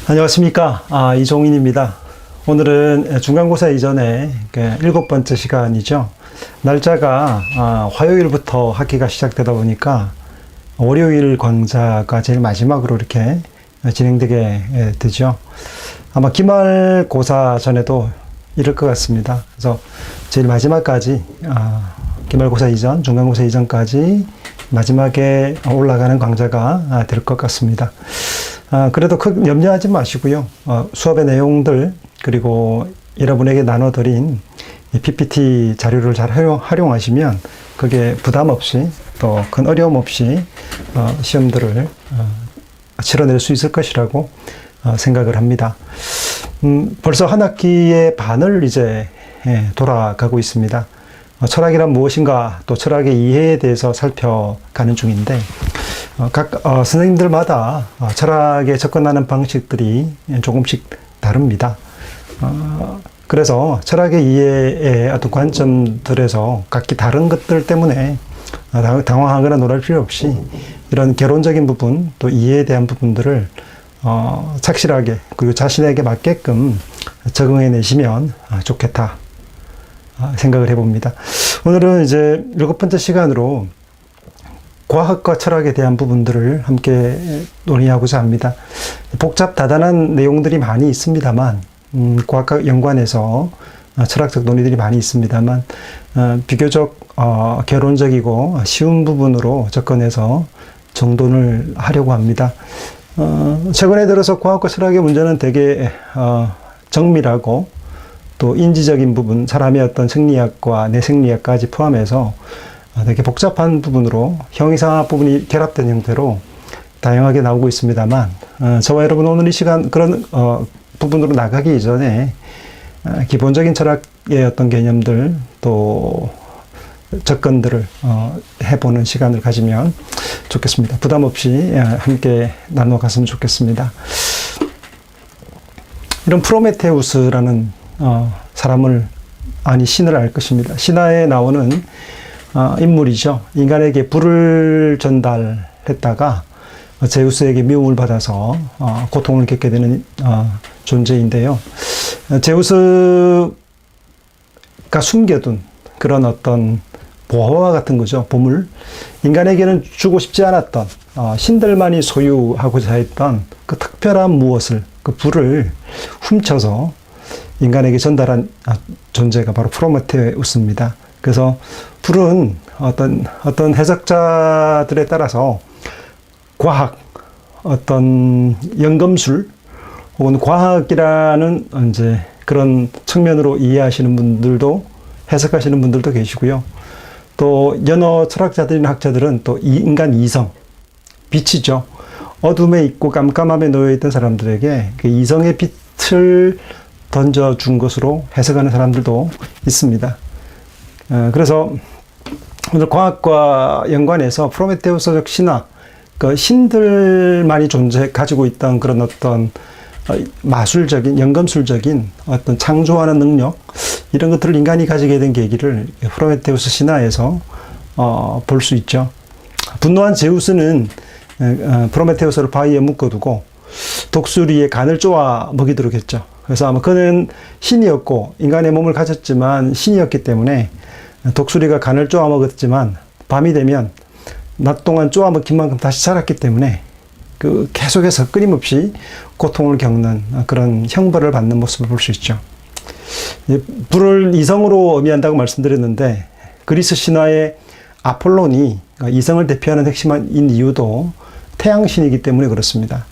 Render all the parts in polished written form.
안녕하십니까. 이종인입니다. 오늘은 중간고사 이전에 7번째 시간이죠. 날짜가 화요일부터 학기가 시작되다 보니까 월요일 강좌가 제일 마지막으로 이렇게 진행되게 되죠. 아마 기말고사 전에도 이럴 것 같습니다. 그래서 제일 마지막까지 기말고사 이전, 중간고사 이전까지 마지막에 올라가는 강좌가 될 것 같습니다. 그래도 큰 염려하지 마시고요. 수업의 내용들, 그리고 여러분에게 나눠드린 PPT 자료를 잘 활용하시면 그게 부담 없이 또 큰 어려움 없이 시험들을 치러낼 수 있을 것이라고 생각을 합니다. 벌써 한 학기의 반을 이제 돌아가고 있습니다. 철학이란 무엇인가, 또 철학의 이해에 대해서 살펴가는 중인데, 각 선생님들마다 철학에 접근하는 방식들이 조금씩 다릅니다. 그래서 철학의 이해의 어떤 관점들에서 각기 다른 것들 때문에 당황하거나 놀랄 필요 없이 이런 개론적인 부분, 또 이해에 대한 부분들을 착실하게, 그리고 자신에게 맞게끔 적응해 내시면 좋겠다 생각을 해봅니다. 오늘은 이제 7번째 시간으로 과학과 철학에 대한 부분들을 함께 논의하고자 합니다. 복잡다단한 내용들이 많이 있습니다만, 과학과 연관해서 철학적 논의들이 많이 있습니다만, 비교적 개론적이고 쉬운 부분으로 접근해서 정돈을 하려고 합니다. 최근에 들어서 과학과 철학의 문제는 되게 정밀하고 또 인지적인 부분, 사람의 어떤 생리학과 뇌생리학까지 포함해서 되게 복잡한 부분으로 형이상학 부분이 결합된 형태로 다양하게 나오고 있습니다만, 저와 여러분 오늘 이 시간 그런 부분으로 나가기 이전에 기본적인 철학의 어떤 개념들, 또 접근들을 해보는 시간을 가지면 좋겠습니다. 부담 없이 함께 나눠갔으면 좋겠습니다. 이런 프로메테우스라는 사람을, 신을 알 것입니다. 신화에 나오는 인물이죠. 인간에게 불을 전달했다가 제우스에게 미움을 받아서 고통을 겪게 되는 존재인데요. 제우스가 숨겨둔 그런 어떤 보화와 같은 거죠. 보물. 인간에게는 주고 싶지 않았던 신들만이 소유하고자 했던 그 특별한 무엇을, 그 불을 훔쳐서 인간에게 전달한 존재가 바로 프로메테우스입니다. 그래서 불은 어떤 해석자들에 따라서 과학, 어떤 연금술, 혹은 과학이라는 이제 그런 측면으로 이해하시는 분들도, 해석하시는 분들도 계시고요. 또 연어 철학자들이나 학자들은 또 인간 이성, 빛이죠. 어둠에 있고 깜깜함에 놓여있던 사람들에게 그 이성의 빛을 던져준 것으로 해석하는 사람들도 있습니다. 그래서 오늘 과학과 연관해서 프로메테우스적 신화, 그 신들만이 가지고 있던 그런 어떤 마술적인, 연금술적인 어떤 창조하는 능력, 이런 것들을 인간이 가지게 된 계기를 프로메테우스 신화에서 볼 수 있죠. 분노한 제우스는 프로메테우스를 바위에 묶어두고 독수리의 간을 쪼아 먹이도록 했죠. 그래서 아마 그는 신이었고 인간의 몸을 가졌지만 신이었기 때문에 독수리가 간을 쪼아 먹었지만 밤이 되면 낮 동안 쪼아 먹힌 만큼 다시 자랐기 때문에 그 계속해서 끊임없이 고통을 겪는 그런 형벌을 받는 모습을 볼 수 있죠. 불을 이성으로 의미한다고 말씀드렸는데, 그리스 신화의 아폴론이 이성을 대표하는 핵심인 이유도 태양신이기 때문에 그렇습니다.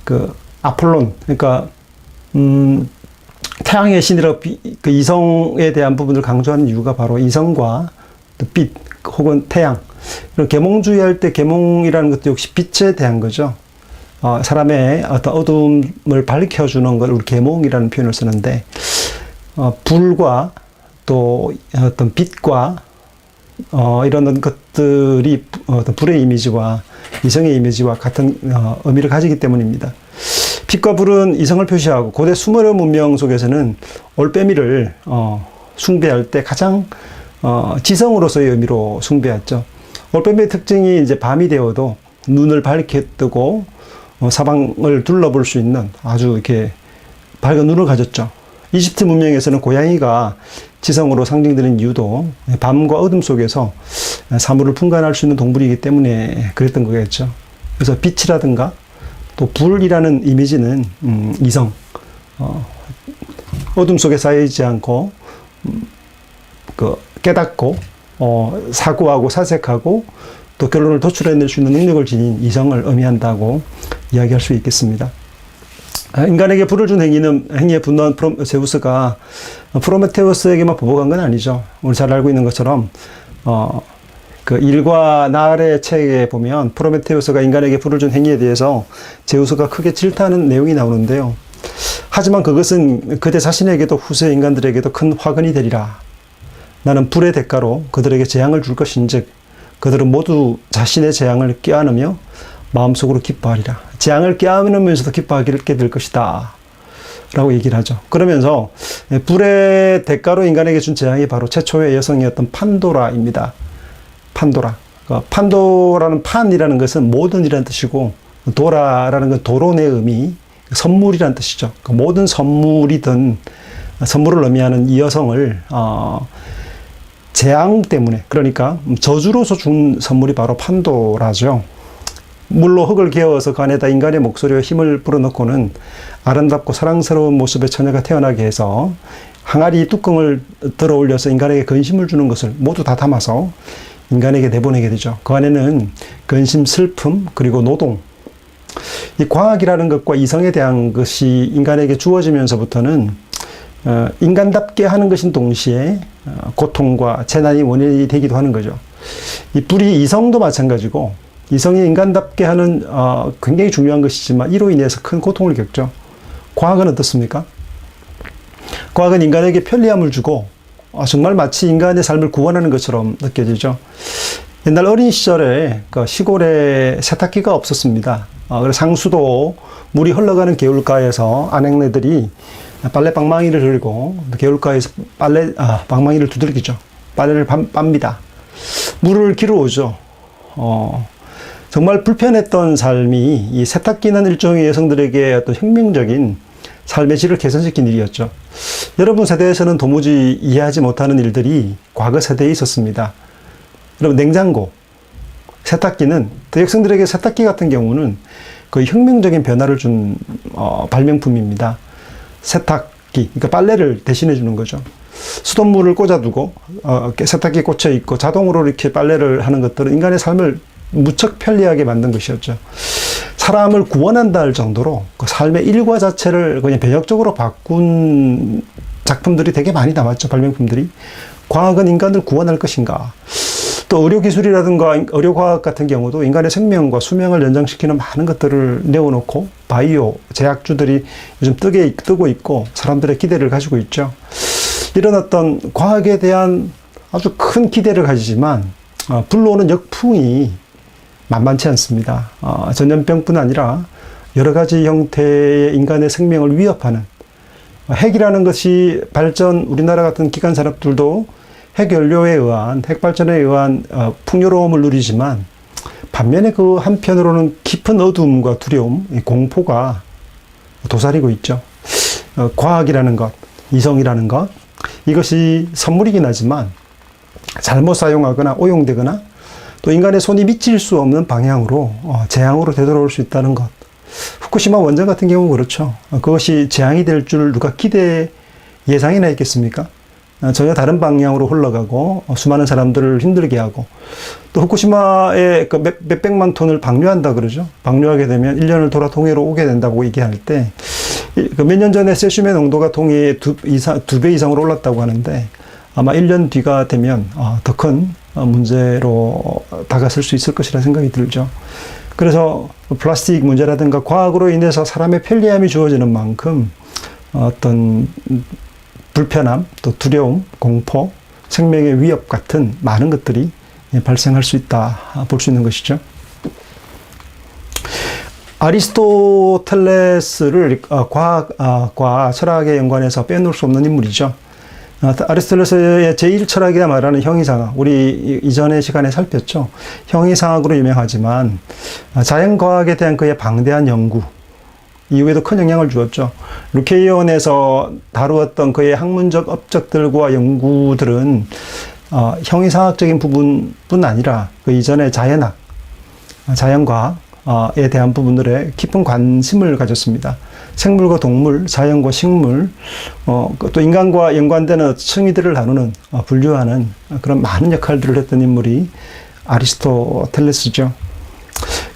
그 아폴론, 그러니까 태양의 신이라고 그 이성에 대한 부분을 강조하는 이유가 바로 이성과 빛 혹은 태양, 이런 계몽주의할 때 계몽이라는 것도 역시 빛에 대한 거죠. 사람의 어떤 어둠을 밝혀주는 걸 우리 계몽이라는 표현을 쓰는데, 불과 또 어떤 빛과 이런 것들이 어떤 불의 이미지와 이성의 이미지와 같은 의미를 가지기 때문입니다. 빛과 불은 이성을 표시하고, 고대 수메르 문명 속에서는 올빼미를 숭배할 때 가장 지성으로서의 의미로 숭배했죠. 올빼미의 특징이 이제 밤이 되어도 눈을 밝게 뜨고 사방을 둘러볼 수 있는 아주 이렇게 밝은 눈을 가졌죠. 이집트 문명에서는 고양이가 지성으로 상징되는 이유도 밤과 어둠 속에서 사물을 분간할 수 있는 동물이기 때문에 그랬던 거겠죠. 그래서 빛이라든가 또 불이라는 이미지는 이성, 어둠 속에 쌓이지 않고 깨닫고 사고하고 사색하고 또 결론을 도출해낼 수 있는 능력을 지닌 이성을 의미한다고 이야기할 수 있겠습니다. 인간에게 불을 준 행위에 분노한 제우스가 프로메테우스에게만 보복한 건 아니죠. 우리 잘 알고 있는 것처럼 그 일과 날의 책에 보면 프로메테우스가 인간에게 불을 준 행위에 대해서 제우스가 크게 질타하는 내용이 나오는데요. 하지만 그것은 그대 자신에게도 후세 인간들에게도 큰 화근이 되리라. 나는 불의 대가로 그들에게 재앙을 줄 것인즉 그들은 모두 자신의 재앙을 껴안으며 마음속으로 기뻐하리라. 재앙을 껴안으면서도 기뻐하게 될 것이다 라고 얘기를 하죠. 그러면서 불의 대가로 인간에게 준 재앙이 바로 최초의 여성이었던 판도라입니다. 판도라. 판도라는 판이라는 것은 모든이라는 뜻이고 도라라는 건 도론의 의미, 선물이라는 뜻이죠. 모든 선물이든 선물을 의미하는 이 여성을 재앙 때문에, 그러니까 저주로서 준 선물이 바로 판도라죠. 물로 흙을 개어서 그 안에다 인간의 목소리와 힘을 불어넣고는 아름답고 사랑스러운 모습의 처녀가 태어나게 해서 항아리 뚜껑을 들어 올려서 인간에게 근심을 주는 것을 모두 다 담아서 인간에게 내보내게 되죠. 그 안에는 근심, 슬픔, 그리고 노동. 이 과학이라는 것과 이성에 대한 것이 인간에게 주어지면서부터는 인간답게 하는 것인 동시에 고통과 재난이 원인이 되기도 하는 거죠. 이 불이 이성도 마찬가지고 이성이 인간답게 하는 굉장히 중요한 것이지만 이로 인해서 큰 고통을 겪죠. 과학은 어떻습니까? 과학은 인간에게 편리함을 주고 정말 마치 인간의 삶을 구원하는 것처럼 느껴지죠. 옛날 어린 시절에 시골에 세탁기가 없었습니다. 그래서 상수도 물이 흘러가는 개울가에서 아낙네들이 빨래 방망이를 들고 개울가에서 방망이를 두들기죠. 빨래를 빱니다. 물을 길어오죠. 정말 불편했던 삶이 이 세탁기는 일종의 여성들에게 어떤 혁명적인 삶의 질을 개선시킨 일이었죠. 여러분 세대에서는 도무지 이해하지 못하는 일들이 과거 세대에 있었습니다. 여러분 냉장고, 세탁기는 또 여성들에게 세탁기 같은 경우는 거의 혁명적인 변화를 준 발명품입니다. 세탁기, 그러니까 빨래를 대신해 주는 거죠. 수돗물을 꽂아두고 세탁기에 꽂혀 있고 자동으로 이렇게 빨래를 하는 것들은 인간의 삶을 무척 편리하게 만든 것이었죠. 사람을 구원한다 할 정도로 그 삶의 일과 자체를 그냥 변혁적으로 바꾼 작품들이 되게 많이 남았죠. 발명품들이. 과학은 인간을 구원할 것인가. 또 의료기술이라든가 의료과학 같은 경우도 인간의 생명과 수명을 연장시키는 많은 것들을 내어놓고 바이오, 제약주들이 요즘 뜨고 있고 사람들의 기대를 가지고 있죠. 이런 어떤 과학에 대한 아주 큰 기대를 가지지만 불러오는 역풍이 만만치 않습니다. 전염병뿐 아니라 여러 가지 형태의 인간의 생명을 위협하는 핵이라는 것이 우리나라 같은 기관 산업들도 핵연료에 의한 핵발전에 의한 풍요로움을 누리지만 반면에 그 한편으로는 깊은 어두움과 두려움, 공포가 도사리고 있죠. 과학이라는 것, 이성이라는 것, 이것이 선물이긴 하지만 잘못 사용하거나 오용되거나 또 인간의 손이 미칠 수 없는 방향으로 재앙으로 되돌아올 수 있다는 것. 후쿠시마 원전 같은 경우 그렇죠. 그것이 재앙이 될 줄 누가 예상이나 했겠습니까? 전혀 다른 방향으로 흘러가고 수많은 사람들을 힘들게 하고 또 후쿠시마에 몇백만 톤을 방류한다 그러죠. 방류하게 되면 1년을 돌아 동해로 오게 된다고 얘기할 때 몇 년 전에 세슘의 농도가 동해에 2배 이상으로 올랐다고 하는데 아마 1년 뒤가 되면 더 큰 문제로 다가설 수 있을 것이라 생각이 들죠. 그래서 플라스틱 문제라든가 과학으로 인해서 사람의 편리함이 주어지는 만큼 어떤 불편함, 또 두려움, 공포, 생명의 위협 같은 많은 것들이 발생할 수 있다 볼 수 있는 것이죠. 아리스토텔레스를 과학과 철학에 연관해서 빼놓을 수 없는 인물이죠. 아리스토텔레스의 제1철학이라 말하는 형이상학, 우리 이전의 시간에 살폈죠. 형이상학으로 유명하지만 자연과학에 대한 그의 방대한 연구 이후에도 큰 영향을 주었죠. 루케이온에서 다루었던 그의 학문적 업적들과 연구들은 형이상학적인 부분뿐 아니라 그 이전의 자연학, 자연과학에 대한 부분들에 깊은 관심을 가졌습니다. 생물과 동물, 자연과 식물, 또 인간과 연관되는 층위들을 다루는, 분류하는 그런 많은 역할들을 했던 인물이 아리스토텔레스죠.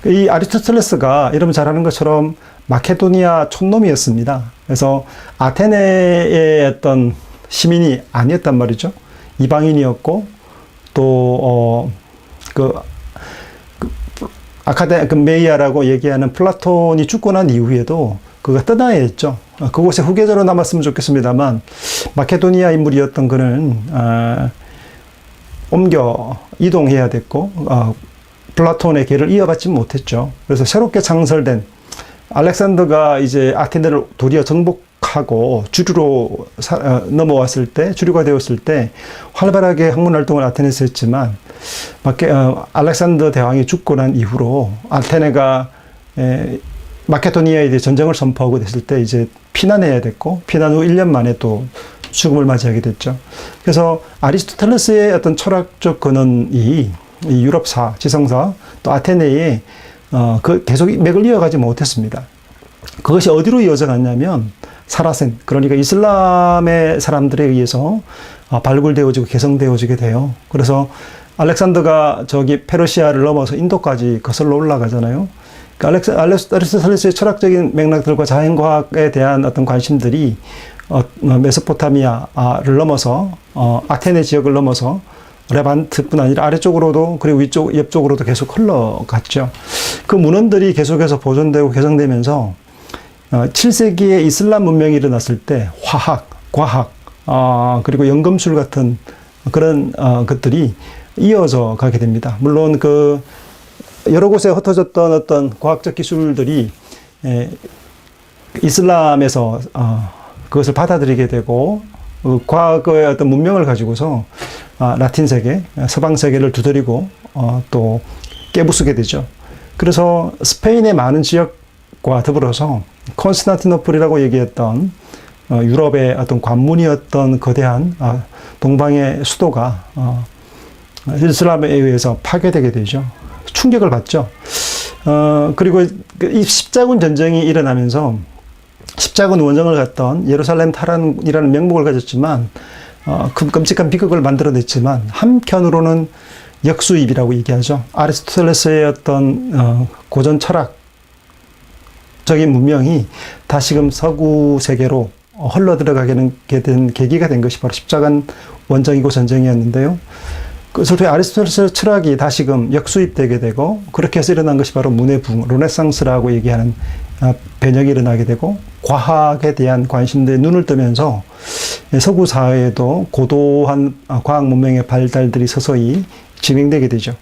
이 아리스토텔레스가 여러분 잘 아는 것처럼 마케도니아 촌놈이었습니다. 그래서 아테네의 어떤 시민이 아니었단 말이죠. 이방인이었고, 또, 메이아라고 얘기하는 플라톤이 죽고 난 이후에도 그가 떠나야 했죠. 그곳에 후계자로 남았으면 좋겠습니다만, 마케도니아 인물이었던 그는, 옮겨 이동해야 됐고, 플라톤의 길을 이어받지 못했죠. 그래서 새롭게 창설된 알렉산더가 이제 아테네를 도리어 정복하고 주류로 넘어왔을 때, 주류가 되었을 때 활발하게 학문 활동을 아테네에서 했지만 알렉산더 대왕이 죽고 난 이후로 아테네가 마케도니아에 대해 전쟁을 선포하고 됐을 때 이제 피난해야 됐고, 피난 후 1년 만에 또 죽음을 맞이하게 됐죠. 그래서 아리스토텔레스의 어떤 철학적 근원이 이 유럽사, 지성사, 또 아테네에 계속 맥을 이어가지 못했습니다. 그것이 어디로 이어져 갔냐면 사라센, 그러니까 이슬람의 사람들에 의해서 발굴되어지고 개성되어지게 돼요. 그래서 알렉산더가 저기 페르시아를 넘어서 인도까지 거슬러 올라가잖아요. 그러니까 아리스토텔레스의 철학적인 맥락들과 자연과학에 대한 어떤 관심들이 메소포타미아를 넘어서 아테네 지역을 넘어서 레반트뿐 아니라 아래쪽으로도 그리고 위쪽 옆쪽으로도 계속 흘러갔죠. 그 문헌들이 계속해서 보존되고 개성되면서 7세기에 이슬람 문명이 일어났을 때 화학, 과학, 그리고 연금술 같은 그런 것들이 이어져 가게 됩니다. 물론 그 여러 곳에 흩어졌던 어떤 과학적 기술들이 이슬람에서 그것을 받아들이게 되고 과거의 어떤 문명을 가지고서 라틴 세계, 서방 세계를 두드리고 또 깨부수게 되죠. 그래서 스페인의 많은 지역과 더불어서 콘스탄티노플이라고 얘기했던 유럽의 어떤 관문이었던 거대한 동방의 수도가 이슬람에 의해서 파괴되게 되죠. 충격을 받죠. 그리고 이 십자군 전쟁이 일어나면서 십자군 원정을 갔던 예루살렘 탈환이라는 명목을 가졌지만 끔찍한 비극을 만들어냈지만 한편으로는 역수입이라고 얘기하죠. 아리스토텔레스의 어떤 고전 철학적인 문명이 다시금 서구 세계로 흘러들어가게 된 계기가 된 것이 바로 십자군 원정이고 전쟁이었는데요. 그것을 통해 아리스토텔레스의 철학이 다시금 역수입되게 되고, 그렇게 해서 일어난 것이 바로 문의 부흥, 르네상스라고 얘기하는 변혁이 일어나게 되고, 과학에 대한 관심들에 눈을 뜨면서 서구 사회에도 고도한 과학 문명의 발달들이 서서히 진행되게 되죠.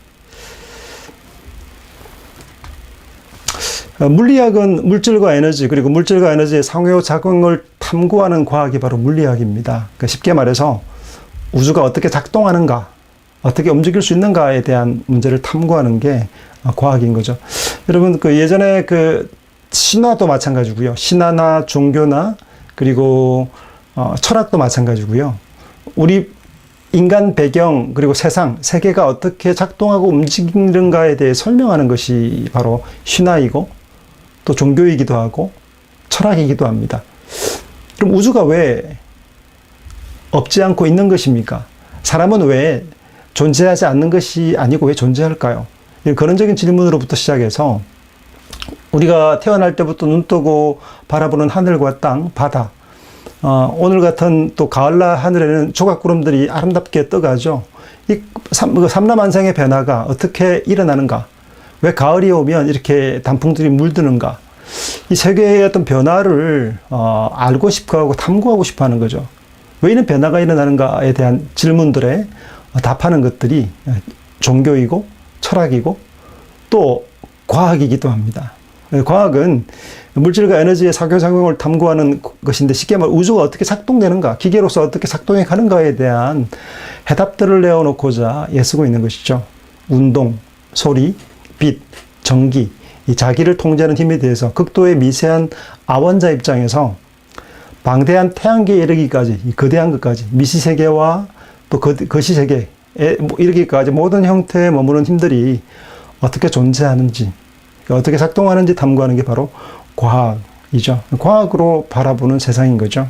물리학은 물질과 에너지, 그리고 물질과 에너지의 상호작용을 탐구하는 과학이 바로 물리학입니다. 그러니까 쉽게 말해서 우주가 어떻게 작동하는가, 어떻게 움직일 수 있는가에 대한 문제를 탐구하는 게 과학인 거죠. 여러분, 그 예전에 그 신화도 마찬가지고요. 신화나 종교나 그리고 철학도 마찬가지고요. 우리 인간 배경 그리고 세상, 세계가 어떻게 작동하고 움직이는가에 대해 설명하는 것이 바로 신화이고 또 종교이기도 하고 철학이기도 합니다. 그럼 우주가 왜 없지 않고 있는 것입니까? 사람은 왜 존재하지 않는 것이 아니고 왜 존재할까요? 근원적인 질문으로부터 시작해서 우리가 태어날 때부터 눈 뜨고 바라보는 하늘과 땅, 바다, 오늘 같은 또 가을날 하늘에는 조각구름들이 아름답게 떠가죠. 이 삼라만상의 변화가 어떻게 일어나는가? 왜 가을이 오면 이렇게 단풍들이 물드는가? 이 세계의 어떤 변화를 알고 싶어하고 탐구하고 싶어하는 거죠. 왜 이런 변화가 일어나는가에 대한 질문들에 답하는 것들이 종교이고 철학이고 또 과학이기도 합니다. 과학은 물질과 에너지의 상호작용을 탐구하는 것인데 쉽게 말해 우주가 어떻게 작동되는가, 기계로서 어떻게 작동해 가는가에 대한 해답들을 내어놓고자 애쓰고 있는 것이죠. 운동, 소리, 빛, 전기, 이 자기를 통제하는 힘에 대해서 극도의 미세한 아원자 입장에서 방대한 태양계에 이르기까지, 이 거대한 것까지, 미시세계와 또 거시세계에 이르기까지 모든 형태에 머무는 힘들이 어떻게 존재하는지, 어떻게 작동하는지 탐구하는 게 바로 과학이죠. 과학으로 바라보는 세상인 거죠.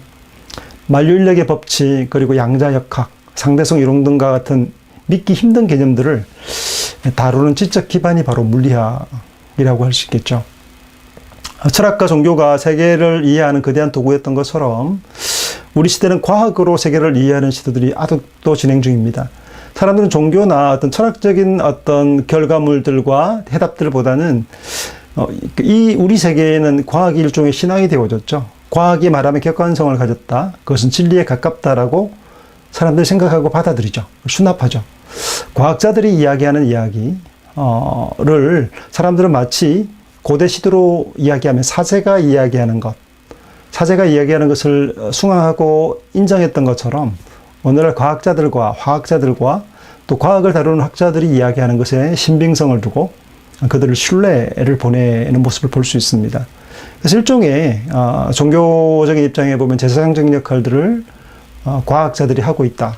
만류인력의 법칙, 그리고 양자역학, 상대성 이론 등과 같은 믿기 힘든 개념들을 다루는 지적 기반이 바로 물리학이라고 할 수 있겠죠. 철학과 종교가 세계를 이해하는 거대한 도구였던 것처럼 우리 시대는 과학으로 세계를 이해하는 시도들이 아직도 진행 중입니다. 사람들은 종교나 어떤 철학적인 어떤 결과물들과 해답들보다는 이 우리 세계에는 과학이 일종의 신앙이 되어졌죠. 과학이 말하면 객관성을 가졌다. 그것은 진리에 가깝다라고 사람들이 생각하고 받아들이죠. 수납하죠. 과학자들이 이야기하는 이야기를 사람들은 마치 고대 시대로 이야기하면 사제가 이야기하는 것, 사제가 이야기하는 것을 숭앙하고 인정했던 것처럼 오늘날 과학자들과 화학자들과 또 과학을 다루는 학자들이 이야기하는 것에 신빙성을 두고 그들을 신뢰를 보내는 모습을 볼 수 있습니다. 그래서 일종의 종교적인 입장에 보면 제사장적인 역할들을 과학자들이 하고 있다.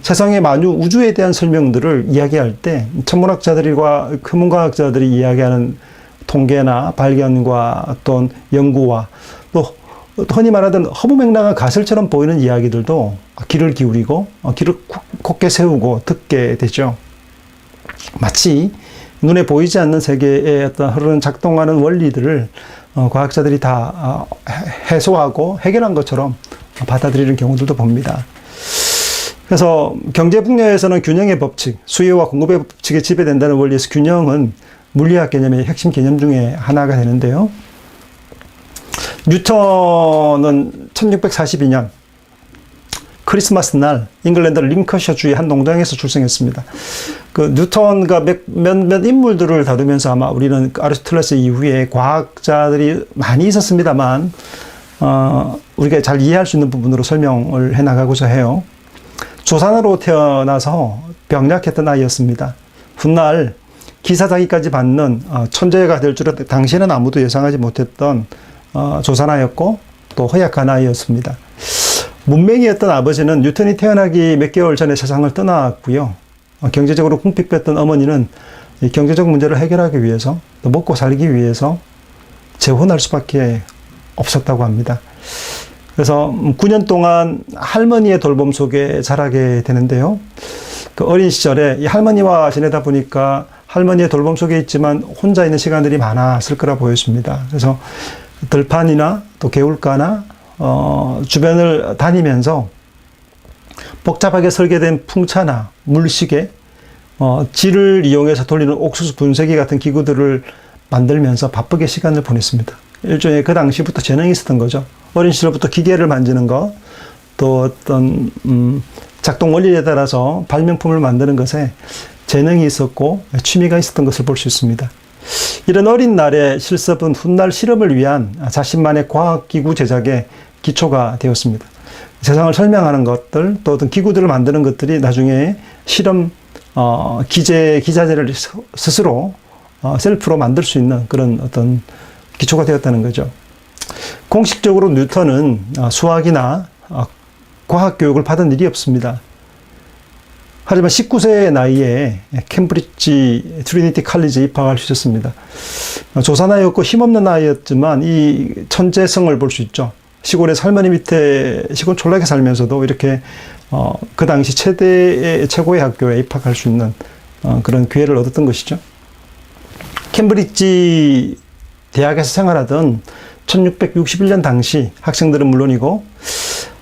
세상의 만유 우주에 대한 설명들을 이야기할 때 천문학자들과 천문과학자들이 이야기하는 통계나 발견과 어떤 연구와 또 흔히 말하던 허무맹랑한 가설처럼 보이는 이야기들도 귀를 기울이고 귀를 굳게 세우고 듣게 되죠. 마치 눈에 보이지 않는 세계에 어떤 흐르는 작동하는 원리들을 과학자들이 다 해소하고 해결한 것처럼 받아들이는 경우들도 봅니다. 그래서 경제 분야에서는 균형의 법칙, 수요와 공급의 법칙에 지배된다는 원리에서 균형은 물리학 개념의 핵심 개념 중에 하나가 되는데요. 뉴턴은 1642년 크리스마스 날 잉글랜드 링커셔주의 한 농장에서 출생했습니다. 그 뉴턴과 몇몇 인물들을 다루면서 아마 우리는 아리스토텔레스 이후에 과학자들이 많이 있었습니다만 우리가 잘 이해할 수 있는 부분으로 설명을 해나가고자 해요. 조산으로 태어나서 병약했던 아이였습니다. 훗날 기사자기까지 받는 천재가 될 줄은 당시에는 아무도 예상하지 못했던 조산아였고 또 허약한 아이였습니다. 문맹이었던 아버지는 뉴턴이 태어나기 몇 개월 전에 세상을 떠났고요. 경제적으로 궁핍했던 어머니는 경제적 문제를 해결하기 위해서 또 먹고 살기 위해서 재혼할 수밖에 없었다고 합니다. 그래서 9년 동안 할머니의 돌봄 속에 자라게 되는데요. 그 어린 시절에 이 할머니와 지내다 보니까 할머니의 돌봄 속에 있지만 혼자 있는 시간들이 많았을 거라 보였습니다. 그래서 들판이나 또 개울가나 주변을 다니면서 복잡하게 설계된 풍차나 물시계, 질을 이용해서 돌리는 옥수수 분쇄기 같은 기구들을 만들면서 바쁘게 시간을 보냈습니다. 일종의 그 당시부터 재능이 있었던 거죠. 어린 시절부터 기계를 만지는 것, 또 어떤 작동 원리에 따라서 발명품을 만드는 것에 재능이 있었고 취미가 있었던 것을 볼 수 있습니다. 이런 어린 날의 실습은 훗날 실험을 위한 자신만의 과학기구 제작의 기초가 되었습니다. 세상을 설명하는 것들, 또 어떤 기구들을 만드는 것들이 나중에 실험, 기자재를 스스로 셀프로 만들 수 있는 그런 어떤 기초가 되었다는 거죠. 공식적으로 뉴턴은 수학이나 과학 교육을 받은 일이 없습니다. 하지만 19세의 나이에 캠브리지 트리니티 칼리지에 입학할 수 있었습니다. 조산아이였고 힘없는 아이였지만 이 천재성을 볼 수 있죠. 시골에서 할머니 밑에 시골 촌락에 살면서도 이렇게 그 당시 최고의 학교에 입학할 수 있는 그런 기회를 얻었던 것이죠. 캠브리지 대학에서 생활하던 1661년 당시 학생들은 물론이고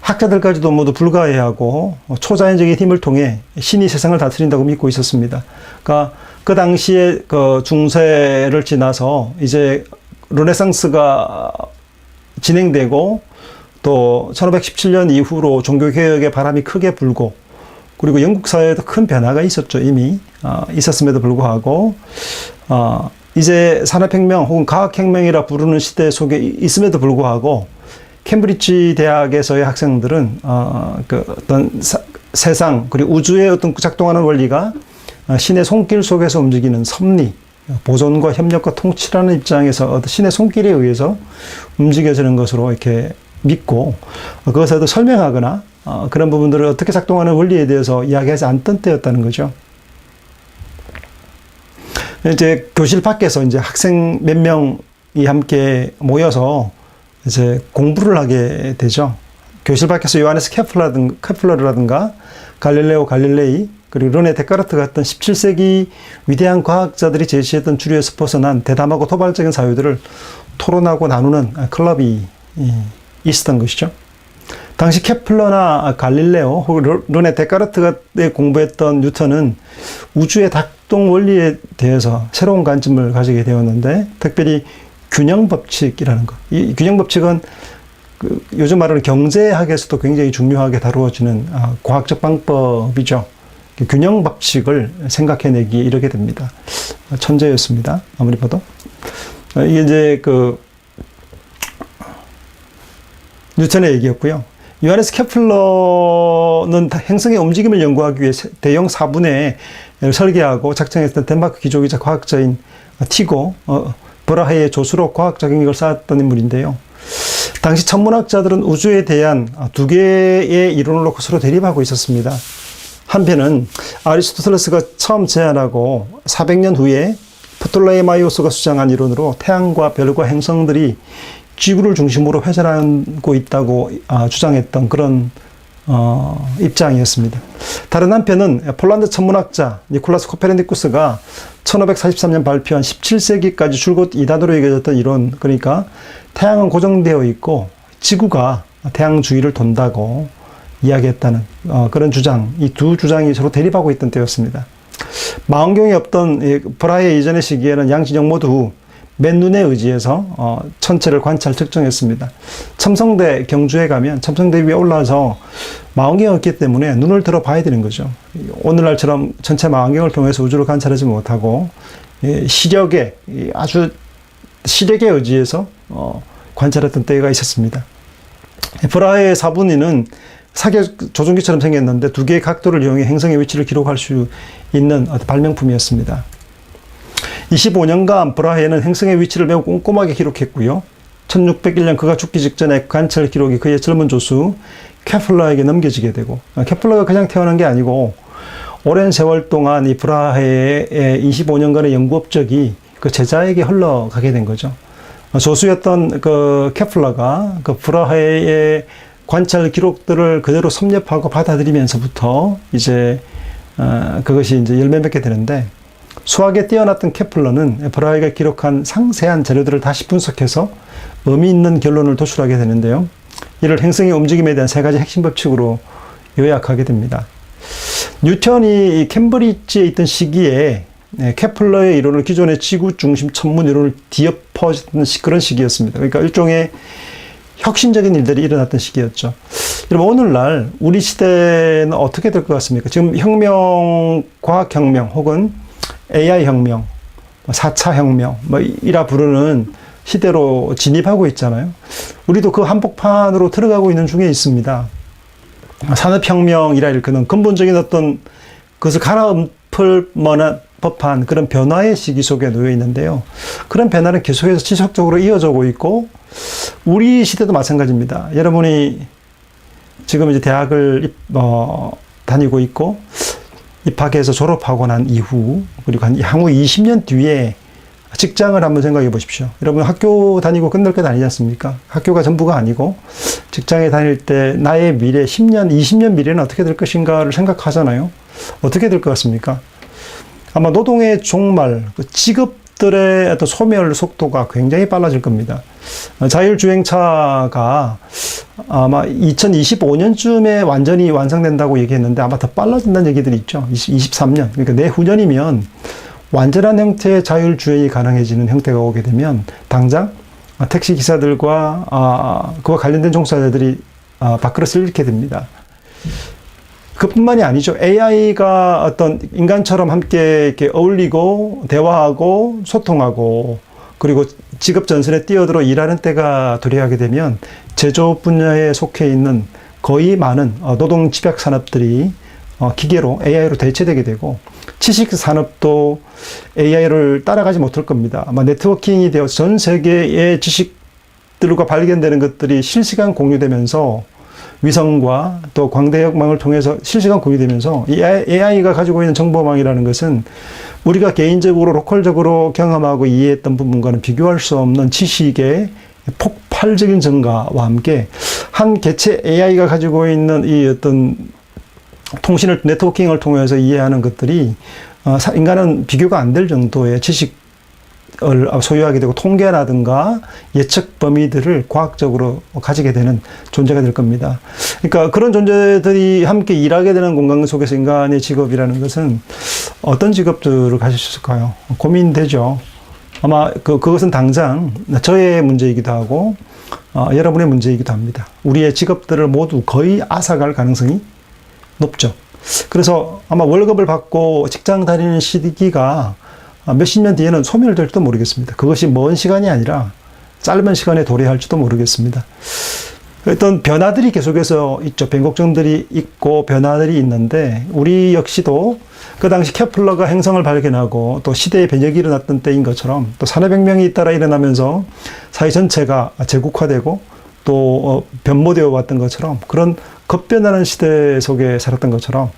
학자들까지도 모두 불가해하고 초자연적인 힘을 통해 신이 세상을 다스린다고 믿고 있었습니다. 그러니까 그 당시에 그 중세를 지나서 이제 르네상스가 진행되고 또 1517년 이후로 종교개혁의 바람이 크게 불고 그리고 영국 사회에도 큰 변화가 있었죠. 이미 있었음에도 불구하고 이제 산업혁명 혹은 과학혁명이라 부르는 시대 속에 있음에도 불구하고 캠브리지 대학에서의 학생들은 그 어떤 세상 그리고 우주의 어떤 작동하는 원리가 신의 손길 속에서 움직이는 섭리, 보존과 협력과 통치라는 입장에서 어떤 신의 손길에 의해서 움직여지는 것으로 이렇게 믿고 그것을 설명하거나 그런 부분들을 어떻게 작동하는 원리에 대해서 이야기하지 않던 때였다는 거죠. 이제 교실 밖에서 이제 학생 몇 명이 함께 모여서 이제 공부를 하게 되죠. 교실 밖에서 요하네스 케플러라든가 갈릴레오 갈릴레이 그리고 르네 데카르트 같은 17세기 위대한 과학자들이 제시했던 주류에서 벗어난 대담하고 도발적인 사유들을 토론하고 나누는 클럽이 있었던 것이죠. 당시 케플러나 갈릴레오 혹은 르네 데카르트가 공부했던 뉴턴은 우주의 작동 원리에 대해서 새로운 관점을 가지게 되었는데 특별히 균형 법칙이라는 것. 이 균형 법칙은 요즘 말하는 경제학에서도 굉장히 중요하게 다루어지는 과학적 방법이죠. 균형 법칙을 생각해내기에 이르게 됩니다. 천재였습니다. 아무리 봐도. 이게 이제 뉴턴의 얘기였고요. 요하네스 케플러는 행성의 움직임을 연구하기 위해 대형 사분해를 설계하고 작성했던 덴마크 귀족이자 과학자인 티고 브라헤의 조수로 과학적 경력을 쌓았던 인물인데요. 당시 천문학자들은 우주에 대한 두 개의 이론을 놓고 서로 대립하고 있었습니다. 한편은 아리스토텔레스가 처음 제안하고 400년 후에 프톨레마이오스가 주장한 이론으로 태양과 별과 행성들이 지구를 중심으로 회전하고 있다고 주장했던 그런 입장이었습니다. 다른 한편은 폴란드 천문학자 니콜라스 코페르니쿠스가 1543년 발표한 17세기까지 줄곧 이단으로 여겨졌던 이론, 그러니까 태양은 고정되어 있고 지구가 태양 주위를 돈다고 이야기했다는 그런 주장, 이 두 주장이 서로 대립하고 있던 때였습니다. 망원경이 없던 브라헤 이전의 시기에는 양 진영 모두 맨눈에 의지해서 천체를 관찰 측정했습니다. 첨성대 경주에 가면 첨성대 위에 올라서 망원경이 없기 때문에 눈을 들어 봐야 되는 거죠. 오늘날처럼 전체 망원경을 통해서 우주를 관찰하지 못하고 시력에 아주 시력에 의지해서 관찰했던 때가 있었습니다. 브라헤의 사분위는 사격 조종기처럼 생겼는데 두 개의 각도를 이용해 행성의 위치를 기록할 수 있는 발명품이었습니다. 25년간 브라헤는 행성의 위치를 매우 꼼꼼하게 기록했고요. 1601년 그가 죽기 직전에 관찰 기록이 그의 젊은 조수 케플러에게 넘겨지게 되고, 케플러가 그냥 태어난 게 아니고 오랜 세월 동안 이 브라헤의 25년간의 연구 업적이 그 제자에게 흘러가게 된 거죠. 조수였던 그 케플러가 그 브라헤의 관찰 기록들을 그대로 섭렵하고 받아들이면서부터 이제 그것이 이제 열매 맺게 되는데, 수학에 뛰어났던 케플러는 브라헤가 기록한 상세한 자료들을 다시 분석해서 의미 있는 결론을 도출하게 되는데요. 이를 행성의 움직임에 대한 세 가지 핵심 법칙으로 요약하게 됩니다. 뉴턴이 캠브리지에 있던 시기에 케플러의 이론을 기존의 지구 중심 천문 이론을 뒤엎어졌던 그런 시기였습니다. 그러니까 일종의 혁신적인 일들이 일어났던 시기였죠. 여러분, 오늘날 우리 시대는 어떻게 될 것 같습니까? 지금 혁명, 과학혁명 혹은 AI혁명, 4차 혁명, 이라 부르는 시대로 진입하고 있잖아요. 우리도 그 한복판으로 들어가고 있는 중에 있습니다. 산업혁명이라 일컫는 근본적인 어떤 그것을 갈아엎을 만한 법한 그런 변화의 시기 속에 놓여 있는데요. 그런 변화는 계속해서 지속적으로 이어지고 있고, 우리 시대도 마찬가지입니다. 여러분이 지금 이제 대학을 다니고 있고, 입학해서 졸업하고 난 이후, 그리고 향후 20년 뒤에 직장을 한번 생각해 보십시오. 여러분 학교 다니고 끝날 것 아니지 않습니까? 학교가 전부가 아니고 직장에 다닐 때 나의 미래 10년, 20년 미래는 어떻게 될 것인가를 생각하잖아요. 어떻게 될 것 같습니까? 아마 노동의 종말, 직업들의 어떤 소멸 속도가 굉장히 빨라질 겁니다. 자율주행차가 아마 2025년쯤에 완전히 완성된다고 얘기했는데 아마 더 빨라진다는 얘기들이 있죠. 23년. 그러니까 내후년이면 완전한 형태의 자율주행이 가능해지는 형태가 오게 되면 당장 택시 기사들과 그와 관련된 종사자들이 밥그릇을 잃게 됩니다. 그뿐만이 아니죠. AI가 어떤 인간처럼 함께 이렇게 어울리고 대화하고 소통하고 그리고 직업 전선에 뛰어들어 일하는 때가 도래하게 되면 제조업 분야에 속해 있는 거의 많은 노동 집약 산업들이 기계로 AI로 대체되게 되고 지식 산업도 AI를 따라가지 못할 겁니다. 아마 네트워킹이 되어서 전 세계의 지식들과 발견되는 것들이 실시간 공유되면서 위성과 또 광대역망을 통해서 실시간 공유되면서 이 AI가 가지고 있는 정보망이라는 것은 우리가 개인적으로 로컬적으로 경험하고 이해했던 부분과는 비교할 수 없는 지식의 폭발적인 증가와 함께 한 개체 AI가 가지고 있는 이 어떤 통신을 네트워킹을 통해서 이해하는 것들이 인간은 비교가 안 될 정도의 지식을 소유하게 되고 통계라든가 예측 범위들을 과학적으로 가지게 되는 존재가 될 겁니다. 그러니까 그런 존재들이 함께 일하게 되는 공간 속에서 인간의 직업이라는 것은 어떤 직업들을 가질 수 있을까요? 고민되죠. 아마 그것은 당장 저의 문제이기도 하고 여러분의 문제이기도 합니다. 우리의 직업들을 모두 거의 앗아갈 가능성이 높죠. 그래서 아마 월급을 받고 직장 다니는 시기가 몇십 년 뒤에는 소멸될지도 모르겠습니다. 그것이 먼 시간이 아니라 짧은 시간에 도래할지도 모르겠습니다. 어떤 변화들이 계속해서 있죠. 변곡점들이 있고 변화들이 있는데 우리 역시도 그 당시 케플러가 행성을 발견하고 또 시대의 변혁이 일어났던 때인 것처럼 또 산업혁명이 잇따라 일어나면서 사회 전체가 제국화되고 또 변모되어 왔던 것처럼 그런 급변하는 시대 속에 살았던 것처럼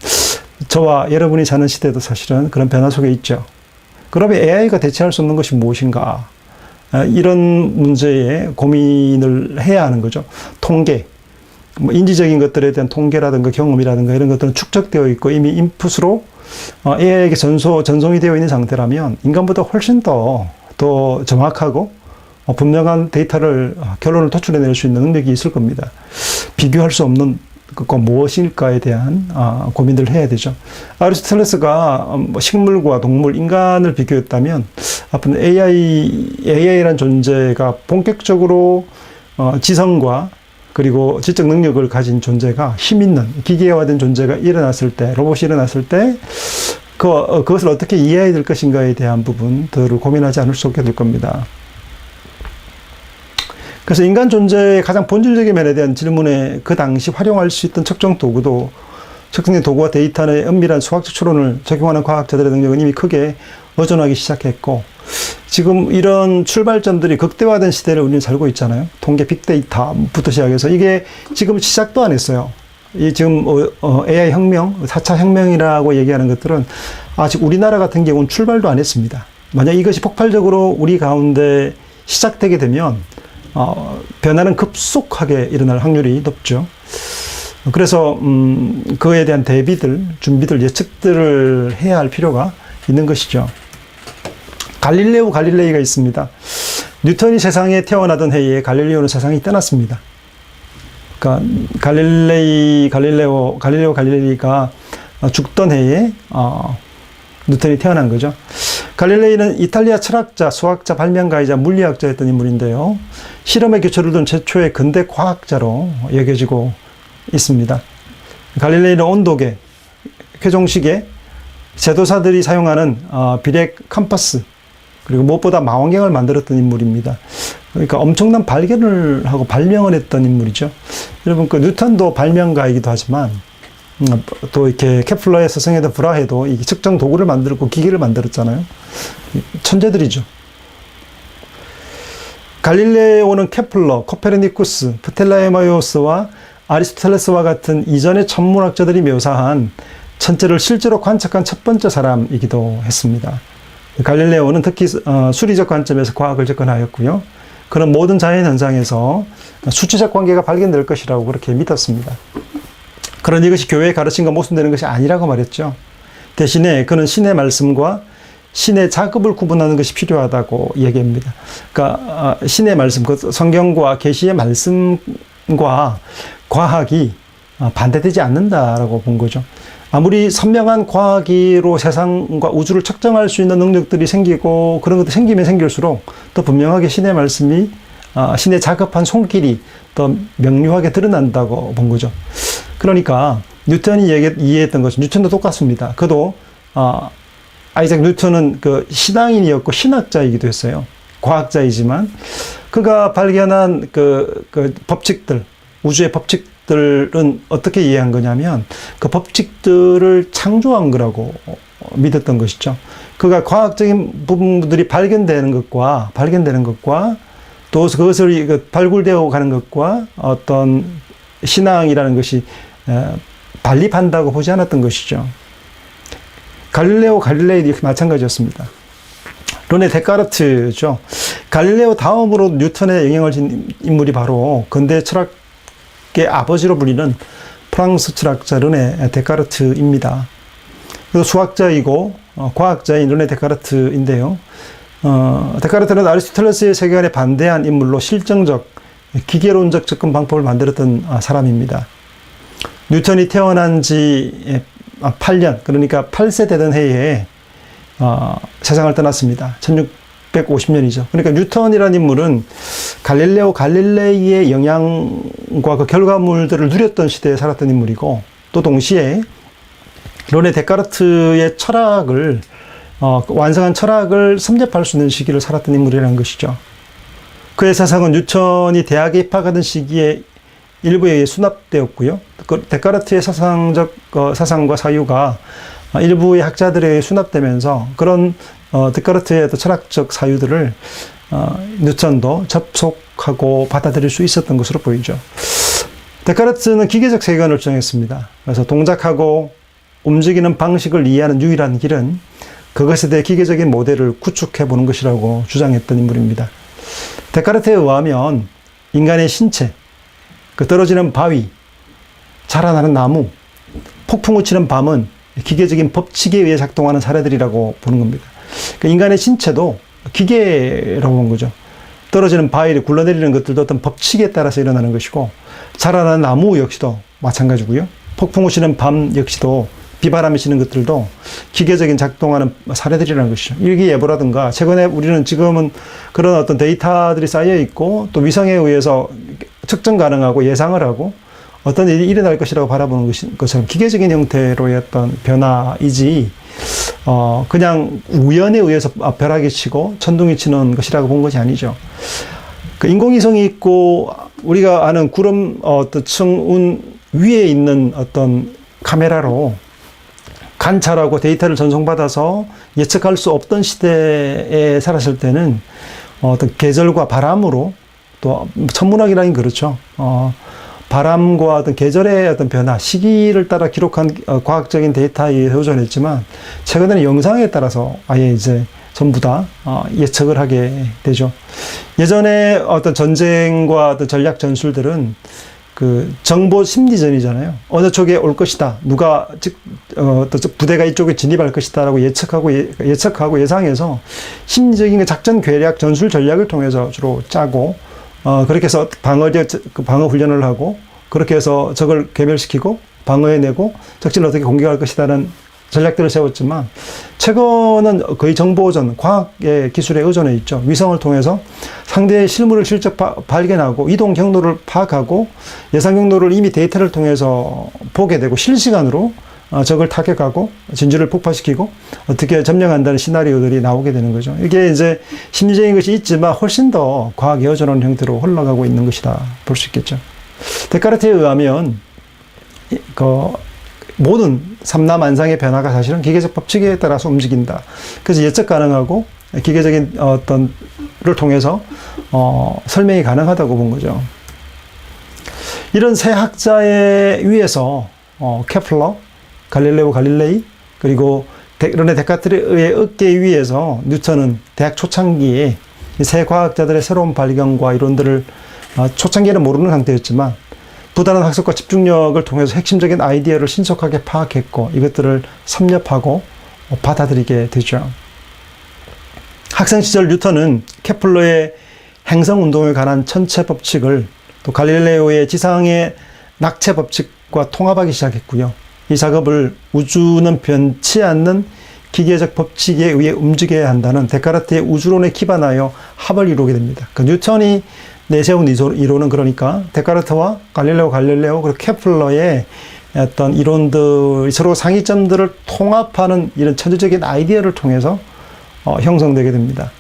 저와 여러분이 사는 시대도 사실은 그런 변화 속에 있죠. 그러면 AI가 대체할 수 없는 것이 무엇인가? 이런 문제에 고민을 해야 하는 거죠. 통계, 인지적인 것들에 대한 통계라든가 경험이라든가 이런 것들은 축적되어 있고 이미 인풋으로 AI에게 전송이 되어 있는 상태라면 인간보다 훨씬 더 정확하고 분명한 데이터를 결론을 도출해낼 수 있는 능력이 있을 겁니다. 비교할 수 없는 것과 무엇일까에 대한 고민들을 해야 되죠. 아리스토텔레스가 식물과 동물, 인간을 비교했다면 앞으로 AI라는 존재가 본격적으로 지성과 그리고 지적 능력을 가진 존재가 힘 있는 기계화된 존재가 일어났을 때, 로봇이 일어났을 때 그것을 어떻게 이해해야 될 것인가에 대한 부분들을 고민하지 않을 수 없게 될 겁니다. 그래서 인간 존재의 가장 본질적인 면에 대한 질문에 그 당시 활용할 수 있던 측정 도구와 데이터의 엄밀한 수학적 추론을 적용하는 과학자들의 능력은 이미 크게 의존하기 시작했고 지금 이런 출발점들이 극대화된 시대를 우리는 살고 있잖아요. 통계 빅데이터부터 시작해서 이게 지금 시작도 안 했어요. 이 지금 AI 혁명, 4차 혁명이라고 얘기하는 것들은 아직 우리나라 같은 경우는 출발도 안 했습니다. 만약 이것이 폭발적으로 우리 가운데 시작되게 되면 변화는 급속하게 일어날 확률이 높죠. 그래서 그에 대한 준비들, 예측들을 해야 할 필요가 있는 것이죠. 갈릴레이가 있습니다. 뉴턴이 세상에 태어나던 해에 갈릴레오는 세상이 떠났습니다. 그러니까 갈릴레이가 죽던 해에 뉴턴이 태어난 거죠. 갈릴레이는 이탈리아 철학자, 수학자, 발명가이자 물리학자였던 인물인데요. 실험에 기초를 둔 최초의 근대 과학자로 여겨지고 있습니다. 갈릴레이는 온도계, 쾌종시계, 제도사들이 사용하는 비례 컴퍼스, 그리고 무엇보다 망원경을 만들었던 인물입니다. 그러니까 엄청난 발견을 하고 발명을 했던 인물이죠. 여러분, 뉴턴도 발명가이기도 하지만 또 이렇게 케플러의 스승이던 브라헤도 이 측정 도구를 만들고 기계를 만들었잖아요. 천재들이죠. 갈릴레오는 케플러, 코페르니쿠스, 프텔라에마이오스와 아리스토텔레스와 같은 이전의 천문학자들이 묘사한 천체를 실제로 관측한 첫 번째 사람이기도 했습니다. 갈릴레오는 특히 수리적 관점에서 과학을 접근하였고요. 그런 모든 자연 현상에서 수치적 관계가 발견될 것이라고 그렇게 믿었습니다. 그런 이것이 교회의 가르침과 모순되는 것이 아니라고 말했죠. 대신에 그는 신의 말씀과 신의 작업을 구분하는 것이 필요하다고 얘기합니다. 그러니까 신의 말씀, 성경과 계시의 말씀과 과학이 반대되지 않는다라고 본 거죠. 아무리 선명한 과학으로 세상과 우주를 측정할 수 있는 능력들이 생기고 그런 것도 생기면 생길수록 더 분명하게 신의 말씀이 신의 작업한 손길이 더 명료하게 드러난다고 본 거죠. 그러니까 뉴턴이 이해했던 것은 뉴턴도 똑같습니다. 그도 아이작 뉴턴은 그 신앙인이었고 신학자이기도 했어요. 과학자이지만 그가 발견한 그 법칙들, 우주의 법칙들은 어떻게 이해한 거냐면 그 법칙들을 창조한 거라고 믿었던 것이죠. 그가 과학적인 부분들이 발견되는 것과 또 그것을 발굴되어 가는 것과 어떤 신앙이라는 것이 반립한다고 보지 않았던 것이죠. 갈릴레오 갈릴레이도 이렇게 마찬가지였습니다. 르네 데카르트죠. 갈릴레오 다음으로 뉴턴에 영향을 준 인물이 바로 근대 철학의 아버지로 불리는 프랑스 철학자 르네 데카르트입니다. 그래서 수학자이고 과학자인 르네 데카르트인데요. 데카르트는 아리스토텔레스의 세계관에 반대한 인물로 실증적, 기계론적 접근 방법을 만들었던 사람입니다. 뉴턴이 태어난 지 8년, 그러니까 8세 되던 해에 세상을 떠났습니다. 1650년이죠. 그러니까 뉴턴이라는 인물은 갈릴레오 갈릴레이의 영향과 그 결과물들을 누렸던 시대에 살았던 인물이고, 또 동시에 르네 데카르트의 철학을 완성한 철학을 섭렵할 수 있는 시기를 살았던 인물이라는 것이죠. 그의 사상은 뉴턴이 대학에 입학하던 시기에 일부에 수납되었고요. 데카르트의 사상적 사상과 사유가 일부의 학자들에게 수납되면서 그런 데카르트의 철학적 사유들을 뉴턴도 접속하고 받아들일 수 있었던 것으로 보이죠. 데카르트는 기계적 세계관을 주장했습니다. 그래서 동작하고 움직이는 방식을 이해하는 유일한 길은 그것에 대해 기계적인 모델을 구축해 보는 것이라고 주장했던 인물입니다. 데카르트에 의하면 인간의 신체, 그 떨어지는 바위, 자라나는 나무, 폭풍우 치는 밤은 기계적인 법칙에 의해 작동하는 사례들이라고 보는 겁니다. 그러니까 인간의 신체도 기계라고 본 거죠. 떨어지는 바위를 굴러내리는 것들도 어떤 법칙에 따라서 일어나는 것이고, 자라나는 나무 역시도 마찬가지고요. 폭풍우 치는 밤 역시도, 비바람이 치는 것들도 기계적인 작동하는 사례들이라는 것이죠. 일기예보라든가, 최근에 우리는 지금은 그런 어떤 데이터들이 쌓여 있고, 또 위성에 의해서 측정 가능하고 예상을 하고 어떤 일이 일어날 것이라고 바라보는 것처럼 기계적인 형태로의 어떤 변화이지, 그냥 우연에 의해서 벼락이 치고 천둥이 치는 것이라고 본 것이 아니죠. 그 인공위성이 있고, 우리가 아는 구름, 어떤 층운 위에 있는 어떤 카메라로 관찰하고 데이터를 전송받아서 예측할 수 없던 시대에 살았을 때는 어떤 계절과 바람으로, 또 천문학이라는 그렇죠. 바람과 어떤 계절의 어떤 변화, 시기를 따라 기록한 과학적인 데이터에 의존했지만, 최근에는 영상에 따라서 아예 이제 전부 다 예측을 하게 되죠. 예전에 어떤 전쟁과 어떤 전략 전술들은 그 정보 심리전이잖아요. 어느 쪽에 올 것이다. 누가 부대가 이쪽에 진입할 것이다라고 예측하고 예상해서 심리적인 작전 계략, 전술 전략을 통해서 주로 짜고, 그렇게 해서 방어 훈련을 하고, 그렇게 해서 적을 괴멸시키고 방어해내고 적진을 어떻게 공격할 것이다는 전략들을 세웠지만, 최근은 거의 정보전, 과학의 기술에 의존해 있죠. 위성을 통해서 상대의 실물을 실제 발견하고 이동 경로를 파악하고 예상 경로를 이미 데이터를 통해서 보게 되고, 실시간으로 적을 타격하고 진주를 폭파시키고 어떻게 점령한다는 시나리오들이 나오게 되는 거죠. 이게 이제 심리적인 것이 있지만 훨씬 더 과학에 의존하는 형태로 흘러가고 있는 것이다 볼 수 있겠죠. 데카르트에 의하면 모든 삼라만상의 변화가 사실은 기계적 법칙에 따라서 움직인다. 그래서 예측 가능하고 기계적인 를 통해서 설명이 가능하다고 본 거죠. 이런 세 학자의 위에서 케플러, 갈릴레오 갈릴레이, 그리고 르네 데카르트의 어깨 위에서 뉴턴은 대학 초창기에 이 세 과학자들의 새로운 발견과 이론들을 초창기에는 모르는 상태였지만 부단한 학습과 집중력을 통해서 핵심적인 아이디어를 신속하게 파악했고, 이것들을 섭렵하고 받아들이게 되죠. 학생 시절 뉴턴은 케플러의 행성운동에 관한 천체 법칙을, 또 갈릴레오의 지상의 낙체 법칙과 통합하기 시작했고요. 이 작업을 우주는 변치 않는 기계적 법칙에 의해 움직여야 한다는 데카르트의 우주론에 기반하여 합을 이루게 됩니다. 그 뉴턴이 내세운 이론은 그러니까 데카르트와 갈릴레오 그리고 케플러의 어떤 이론들, 서로 상이점들을 통합하는 이런 천재적인 아이디어를 통해서 형성되게 됩니다.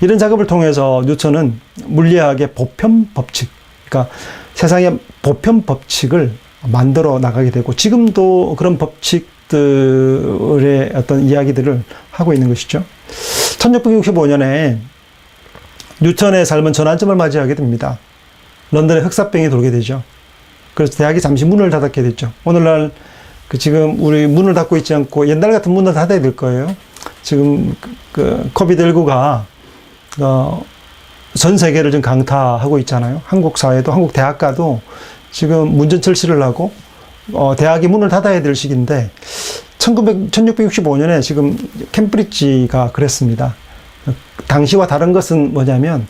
이런 작업을 통해서 뉴턴은 물리학의 보편 법칙, 그러니까 세상의 보편 법칙을 만들어 나가게 되고, 지금도 그런 법칙들의 어떤 이야기들을 하고 있는 것이죠. 1665년에 뉴턴의 삶은 전환점을 맞이하게 됩니다. 런던에 흑사병이 돌게 되죠. 그래서 대학이 잠시 문을 닫게 됐죠. 오늘날 지금 우리 문을 닫고 있지 않고 옛날 같은 문을 닫아야 될 거예요. 지금 코비드19가 전 세계를 좀 강타하고 있잖아요. 한국 사회도, 한국 대학가도 지금 문전철시를 하고 대학이 문을 닫아야 될 시기인데 1665년에 지금 캠브리지가 그랬습니다. 당시와 다른 것은 뭐냐면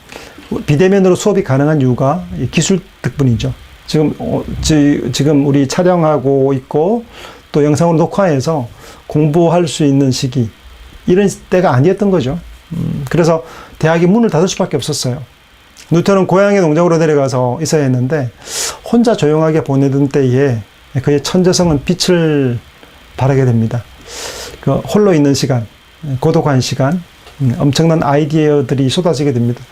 비대면으로 수업이 가능한 이유가 기술 덕분이죠. 지금 우리 촬영하고 있고 또 영상으로 녹화해서 공부할 수 있는 시기, 이런 때가 아니었던 거죠. 그래서 대학이 문을 닫을 수밖에 없었어요. 뉴턴은 고향의 농장으로 내려가서 있어야 했는데 혼자 조용하게 보내던 때에 그의 천재성은 빛을 발하게 됩니다. 홀로 있는 시간, 고독한 시간, 엄청난 아이디어들이 쏟아지게 됩니다.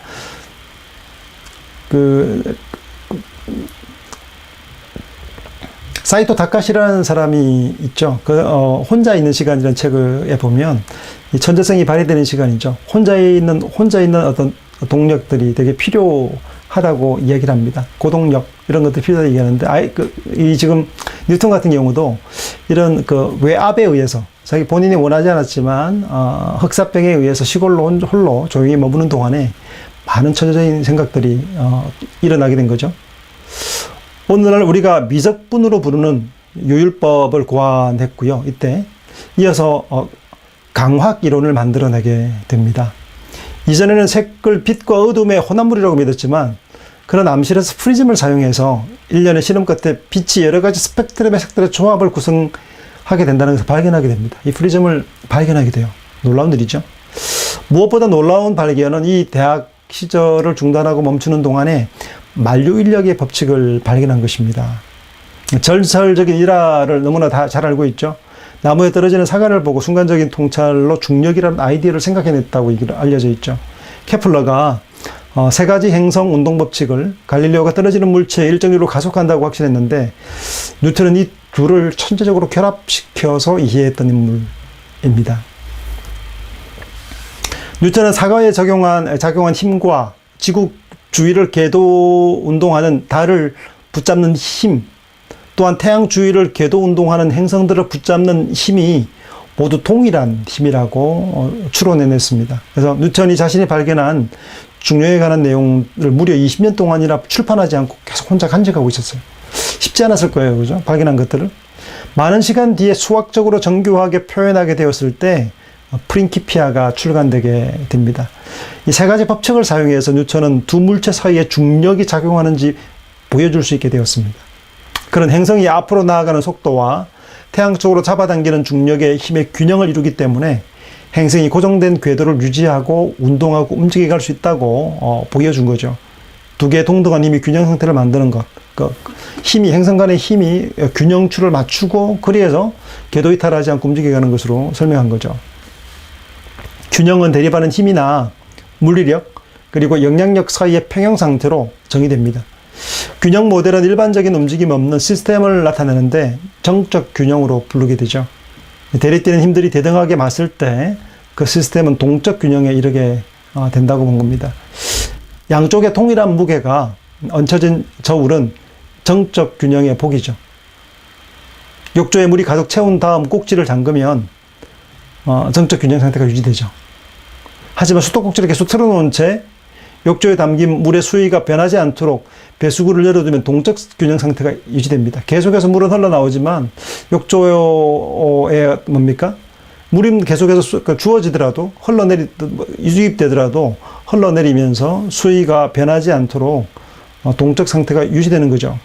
사이토 다카시라는 사람이 있죠. 혼자 있는 시간이라는 책에 보면 이 천재성이 발휘되는 시간이죠. 혼자 있는 어떤 동력들이 되게 필요하다고 이야기를 합니다. 고동력, 이런 것들이 필요하다고 얘기하는데, 지금 뉴턴 같은 경우도 이런 외압에 의해서, 자기 본인이 원하지 않았지만, 흑사병에 의해서 시골로 홀로 조용히 머무는 동안에 많은 천재적인 생각들이, 일어나게 된 거죠. 오늘날 우리가 미적분으로 부르는 요율법을 고안했고요. 이때 이어서 강화 이론을 만들어내게 됩니다. 이전에는 색을 빛과 어둠의 혼합물이라고 믿었지만, 그런 암실에서 프리즘을 사용해서 일련의 실험 끝에 빛이 여러 가지 스펙트럼의 색들의 조합을 구성하게 된다는 것을 발견하게 됩니다. 이 프리즘을 발견하게 돼요. 놀라운 일이죠. 무엇보다 놀라운 발견은 이 대학 시절을 중단하고 멈추는 동안에 만류인력의 법칙을 발견한 것입니다. 전설적인 일화를 너무나 다 잘 알고 있죠. 나무에 떨어지는 사과를 보고 순간적인 통찰로 중력이라는 아이디어를 생각해냈다고 알려져 있죠. 케플러가 세 가지 행성 운동 법칙을 갈릴레오가 떨어지는 물체에 일정률로 가속한다고 확신했는데, 뉴턴은 이 둘을 천재적으로 결합시켜서 이해했던 인물입니다. 뉴턴은 사과에 작용한 힘과 지구 주위를 궤도 운동하는 달을 붙잡는 힘, 또한 태양 주위를 궤도 운동하는 행성들을 붙잡는 힘이 모두 동일한 힘이라고 추론해냈습니다. 그래서 뉴턴이 자신이 발견한 중력에 관한 내용을 무려 20년 동안이나 출판하지 않고 계속 혼자 간직하고 있었어요. 쉽지 않았을 거예요. 그죠? 발견한 것들을. 많은 시간 뒤에 수학적으로 정교하게 표현하게 되었을 때 프린키피아가 출간되게 됩니다. 이 세 가지 법칙을 사용해서 뉴턴은 두 물체 사이에 중력이 작용하는지 보여줄 수 있게 되었습니다. 그런 행성이 앞으로 나아가는 속도와 태양 쪽으로 잡아당기는 중력의 힘의 균형을 이루기 때문에 행성이 고정된 궤도를 유지하고 운동하고 움직여 갈 수 있다고 보여준 거죠. 두 개의 동등한 힘이 균형 상태를 만드는 것. 행성 간의 힘이 균형추를 맞추고, 그래서 궤도 이탈하지 않고 움직여가는 것으로 설명한 거죠. 균형은 대립하는 힘이나 물리력, 그리고 영향력 사이의 평형 상태로 정의됩니다. 균형 모델은 일반적인 움직임 없는 시스템을 나타내는데 정적 균형으로 부르게 되죠. 대립되는 힘들이 대등하게 맞을 때 그 시스템은 동적 균형에 이르게 된다고 본 겁니다. 양쪽에 동일한 무게가 얹혀진 저울은 정적 균형의 복이죠. 욕조에 물이 가득 채운 다음 꼭지를 잠그면 정적 균형 상태가 유지되죠. 하지만 수도꼭지를 계속 틀어놓은 채 욕조에 담긴 물의 수위가 변하지 않도록 배수구를 열어두면 동적 균형 상태가 유지됩니다. 계속해서 물은 흘러나오지만 욕조에 물이 계속해서 주어지더라도 유입되더라도 흘러내리면서 수위가 변하지 않도록 동적 상태가 유지되는 거죠.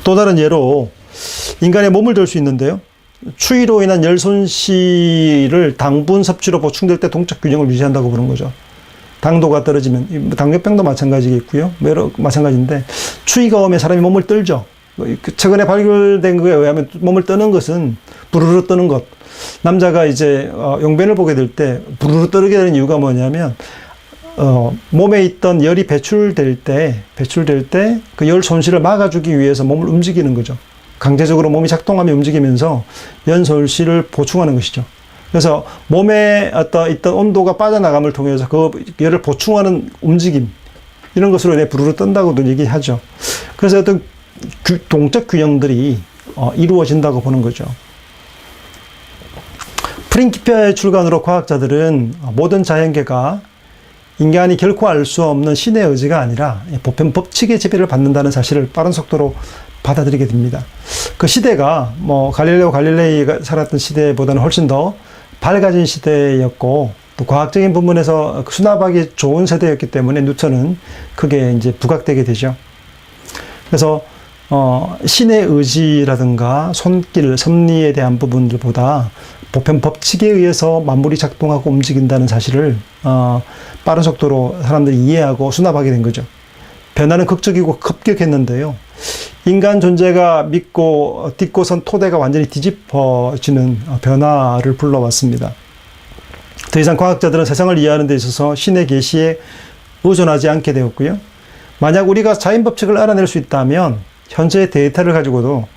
또 다른 예로 인간의 몸을 들 수 있는데요. 추위로 인한 열 손실을 당분 섭취로 보충될 때 동적 균형을 유지한다고 보는 거죠. 당도가 떨어지면, 당뇨병도 마찬가지겠고요. 마찬가지인데, 추위가 오면 사람이 몸을 떨죠. 최근에 발견된 것에 의하면 몸을 떠는 것은 부르르 떠는 것. 남자가 이제 용변을 보게 될 때 부르르 떠게 되는 이유가 뭐냐면 몸에 있던 열이 배출될 때 그 열 손실을 막아주기 위해서 몸을 움직이는 거죠. 강제적으로 몸이 작동하며 움직이면서 연 손실을 보충하는 것이죠. 그래서 몸에 있던 온도가 빠져나감을 통해서 그 열을 보충하는 움직임, 이런 것으로 인해 부르르 뜬다고도 얘기하죠. 그래서 어떤 동적 균형들이 이루어진다고 보는 거죠. 프린키피아의 출간으로 과학자들은 모든 자연계가 인간이 결코 알 수 없는 신의 의지가 아니라 보편 법칙의 지배를 받는다는 사실을 빠른 속도로 받아들이게 됩니다. 그 시대가 갈릴레오 갈릴레이가 살았던 시대보다는 훨씬 더 밝아진 시대였고, 또 과학적인 부분에서 수납하기 좋은 세대였기 때문에 뉴턴은 크게 이제 부각되게 되죠. 그래서 신의 의지라든가 손길, 섭리에 대한 부분들보다 보편 법칙에 의해서 만물이 작동하고 움직인다는 사실을 빠른 속도로 사람들이 이해하고 수납하게 된 거죠. 변화는 극적이고 급격했는데요. 인간 존재가 믿고 딛고선 토대가 완전히 뒤집어지는 변화를 불러왔습니다. 더 이상 과학자들은 세상을 이해하는 데 있어서 신의 계시에 의존하지 않게 되었고요. 만약 우리가 자연법칙을 알아낼 수 있다면 현재의 데이터를 가지고도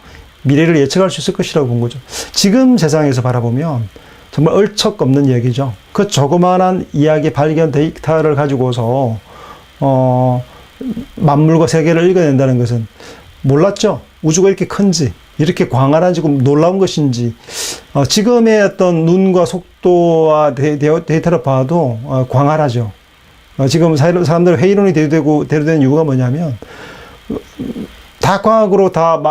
미래를 예측할 수 있을 것이라고 본 거죠. 지금 세상에서 바라보면 정말 얼척없는 얘기죠. 그 조그마한 이야기 발견 데이터를 가지고서 만물과 세계를 읽어낸다는 것은 몰랐죠. 우주가 이렇게 큰지, 이렇게 광활한 지금 놀라운 것인지, 지금의 어떤 눈과 속도와 데이터를 봐도 광활하죠. 지금 사람들 회의론이 대두되는 이유가 뭐냐면, 다 과학으로 다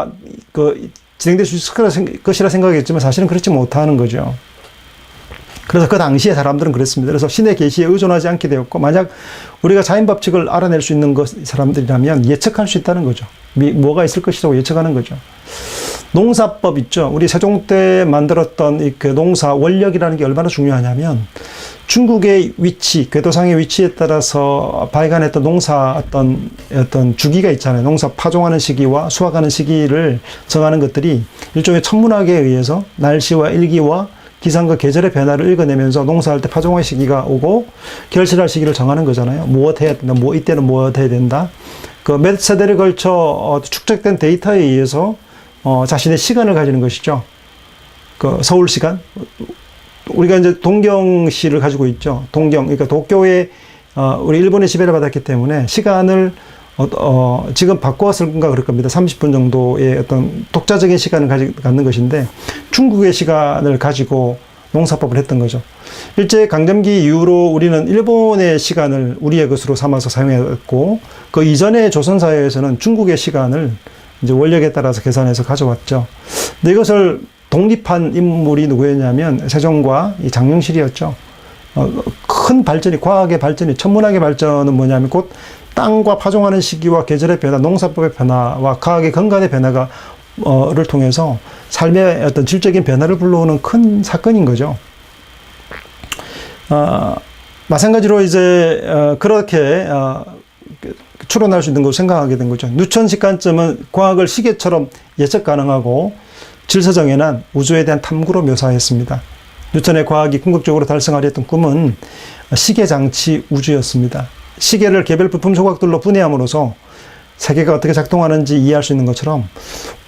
진행될 수 있을 것이라 생각했지만 사실은 그렇지 못하는 거죠. 그래서 그 당시에 사람들은 그랬습니다. 그래서 신의 계시에 의존하지 않게 되었고, 만약 우리가 자연 법칙을 알아낼 수 있는 사람들이라면 예측할 수 있다는 거죠. 뭐가 있을 것이라고 예측하는 거죠. 농사법 있죠. 우리 세종 때 만들었던 그 농사 원력이라는 게 얼마나 중요하냐면, 중국의 위치, 궤도상의 위치에 따라서 발간했던 농사 어떤 주기가 있잖아요. 농사 파종하는 시기와 수확하는 시기를 정하는 것들이 일종의 천문학에 의해서 날씨와 일기와 기상과 계절의 변화를 읽어내면서 농사할 때 파종의 시기가 오고 결실할 시기를 정하는 거잖아요. 무엇 해야 된다, 이때는 무엇 해야 된다. 그 몇 세대를 걸쳐 축적된 데이터에 의해서 자신의 시간을 가지는 것이죠. 그 서울 시간. 우리가 이제 동경시를 가지고 있죠. 그러니까 도쿄에 우리 일본의 지배를 받았기 때문에 시간을 지금 바꾸었을까 그럴 겁니다. 30분 정도의 어떤 독자적인 시간을 갖는 것인데, 중국의 시간을 가지고 농사법을 했던 거죠. 일제 강점기 이후로 우리는 일본의 시간을 우리의 것으로 삼아서 사용했고, 그 이전의 조선사회에서는 중국의 시간을 이제 원력에 따라서 계산해서 가져왔죠. 근데 이것을 독립한 인물이 누구였냐면 세종과 이 장영실이었죠. 큰 발전이, 과학의 발전이, 천문학의 발전은 뭐냐면 곧 땅과 파종하는 시기와 계절의 변화, 농사법의 변화와 과학의 근간의 변화를 통해서 삶의 어떤 질적인 변화를 불러오는 큰 사건인 거죠. 마찬가지로 이제 그렇게 추론할 수 있는 것을 생각하게 된 거죠. 뉴턴식 관점은 과학을 시계처럼 예측 가능하고 질서정연한 우주에 대한 탐구로 묘사했습니다. 뉴턴의 과학이 궁극적으로 달성하려 했던 꿈은 시계장치 우주였습니다. 시계를 개별 부품 조각들로 분해함으로써 세계가 어떻게 작동하는지 이해할 수 있는 것처럼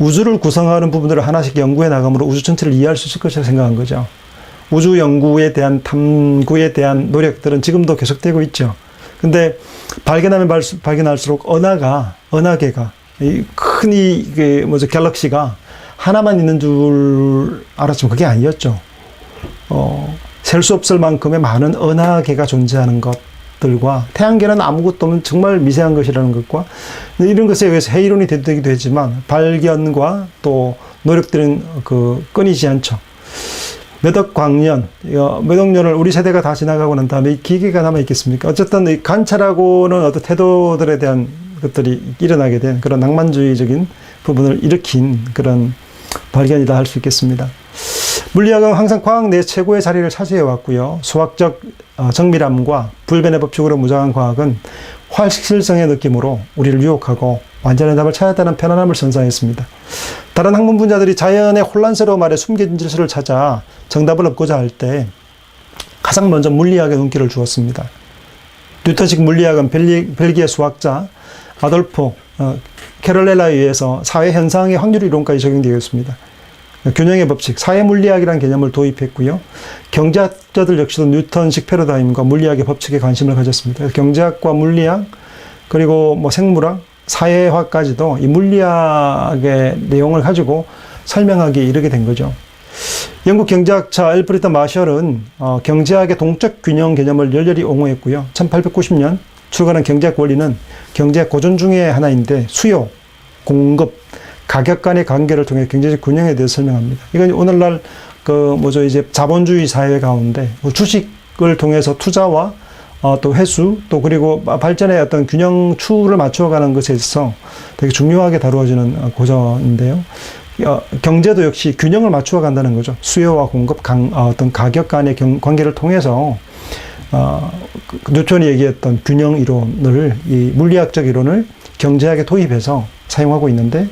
우주를 구성하는 부분들을 하나씩 연구해 나감으로 우주 전체를 이해할 수 있을 것이라 생각한 거죠. 우주 연구에 대한 탐구에 대한 노력들은 지금도 계속되고 있죠. 근데 발견하면 발견할수록 은하계가 큰 갤럭시가 하나만 있는 줄 알았지만 그게 아니었죠. 셀 수 없을 만큼의 많은 은하계가 존재하는 것들과 태양계는 아무것도 없는 정말 미세한 것이라는 것과 이런 것에 의해서 회의론이 되기도 했지만 발견과 또 노력들은 끊이지 않죠. 몇 억 광년, 몇 억 년을 우리 세대가 다 지나가고 난 다음에 이 기계가 남아있겠습니까? 어쨌든 관찰하고는 어떤 태도들에 대한 것들이 일어나게 된 그런 낭만주의적인 부분을 일으킨 그런 발견이다 할 수 있겠습니다. 물리학은 항상 과학 내 최고의 자리를 차지해 왔고요. 수학적 정밀함과 불변의 법칙으로 무장한 과학은 활실성의 느낌으로 우리를 유혹하고 완전한 답을 찾았다는 편안함을 선사했습니다. 다른 학문 분야들이 자연의 혼란스러움 아래 숨겨진 질서를 찾아 정답을 얻고자 할 때 가장 먼저 물리학에 눈길을 주었습니다. 뉴턴식 물리학은 벨기에 수학자 아돌프 캐롤렐라에 의해서 사회현상의 확률 이론까지 적용되어 있습니다. 균형의 법칙, 사회물리학이라는 개념을 도입했고요. 경제학자들 역시도 뉴턴식 패러다임과 물리학의 법칙에 관심을 가졌습니다. 경제학과 물리학, 그리고 생물학, 사회화까지도 이 물리학의 내용을 가지고 설명하기에 이르게 된 거죠. 영국 경제학자 알프레드 마셜은 경제학의 동적 균형 개념을 열렬히 옹호했고요. 1890년 출간한 경제학 원리는 경제학 고전 중에 하나인데 수요, 공급, 가격 간의 관계를 통해 경제적 균형에 대해서 설명합니다. 이건 오늘날 이제 자본주의 사회 가운데 주식을 통해서 투자와 또 회수, 또 그리고 발전의 어떤 균형추를 맞춰가는 것에 있어서 되게 중요하게 다루어지는 고전인데요. 경제도 역시 균형을 맞추어 간다는 거죠. 수요와 공급, 어떤 가격 간의 관계를 통해서 뉴턴이 얘기했던 균형 이론을, 이 물리학적 이론을 경제학에 도입해서 사용하고 있는데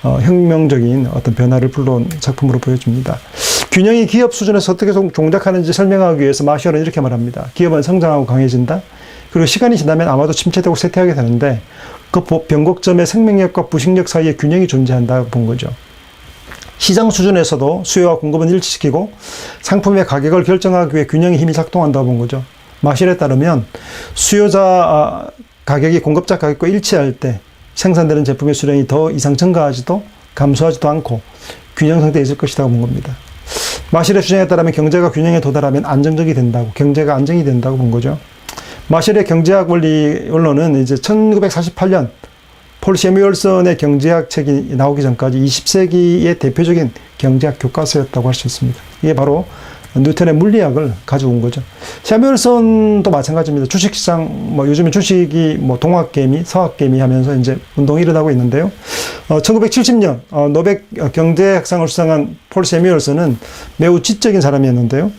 혁명적인 어떤 변화를 불러온 작품으로 보여집니다. 균형이 기업 수준에서 어떻게 종작하는지 설명하기 위해서 마셜은 이렇게 말합니다. 기업은 성장하고 강해진다. 그리고 시간이 지나면 아마도 침체되고 쇠퇴하게 되는데 그 변곡점의 생명력과 부식력 사이에 균형이 존재한다고 본 거죠. 시장 수준에서도 수요와 공급은 일치시키고 상품의 가격을 결정하기 위해 균형의 힘이 작동한다고 본 거죠. 마셜에 따르면 수요자 가격이 공급자 가격과 일치할 때 생산되는 제품의 수량이 더 이상 증가하지도 감소하지도 않고 균형 상태에 있을 것이라고 본 겁니다. 마셜의 주장에 따르면 경제가 균형에 도달하면 안정적이 된다고, 경제가 안정이 된다고 본 거죠. 마셜의 경제학 원론은 이제 1948년 폴 세뮤얼슨의 경제학 책이 나오기 전까지 20세기의 대표적인 경제학 교과서였다고 할 수 있습니다. 이게 바로 뉴턴의 물리학을 가져온 거죠. 세뮤얼슨도 마찬가지입니다. 주식시장, 요즘에 주식이 동학개미, 서학개미 하면서 이제 운동이 일어나고 있는데요. 1970년, 노벨 경제학상을 수상한 폴 세뮤얼슨은 매우 지적인 사람이었는데요.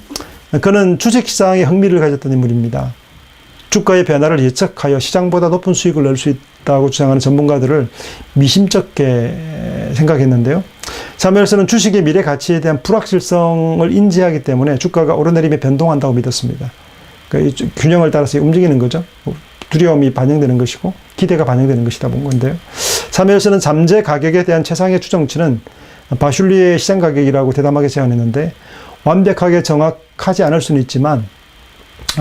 그는 주식시장에 흥미를 가졌던 인물입니다. 주가의 변화를 예측하여 시장보다 높은 수익을 낼 수 있다고 주장하는 전문가들을 미심쩍게 생각했는데요. 세뮤얼슨은 주식의 미래 가치에 대한 불확실성을 인지하기 때문에 주가가 오르내림에 변동한다고 믿었습니다. 그러니까 균형을 따라서 움직이는 거죠. 두려움이 반영되는 것이고 기대가 반영되는 것이다 본 건데요. 세뮤얼슨은 잠재 가격에 대한 최상의 추정치는 바슐리의 시장 가격이라고 대담하게 제안했는데 완벽하게 정확하지 않을 수는 있지만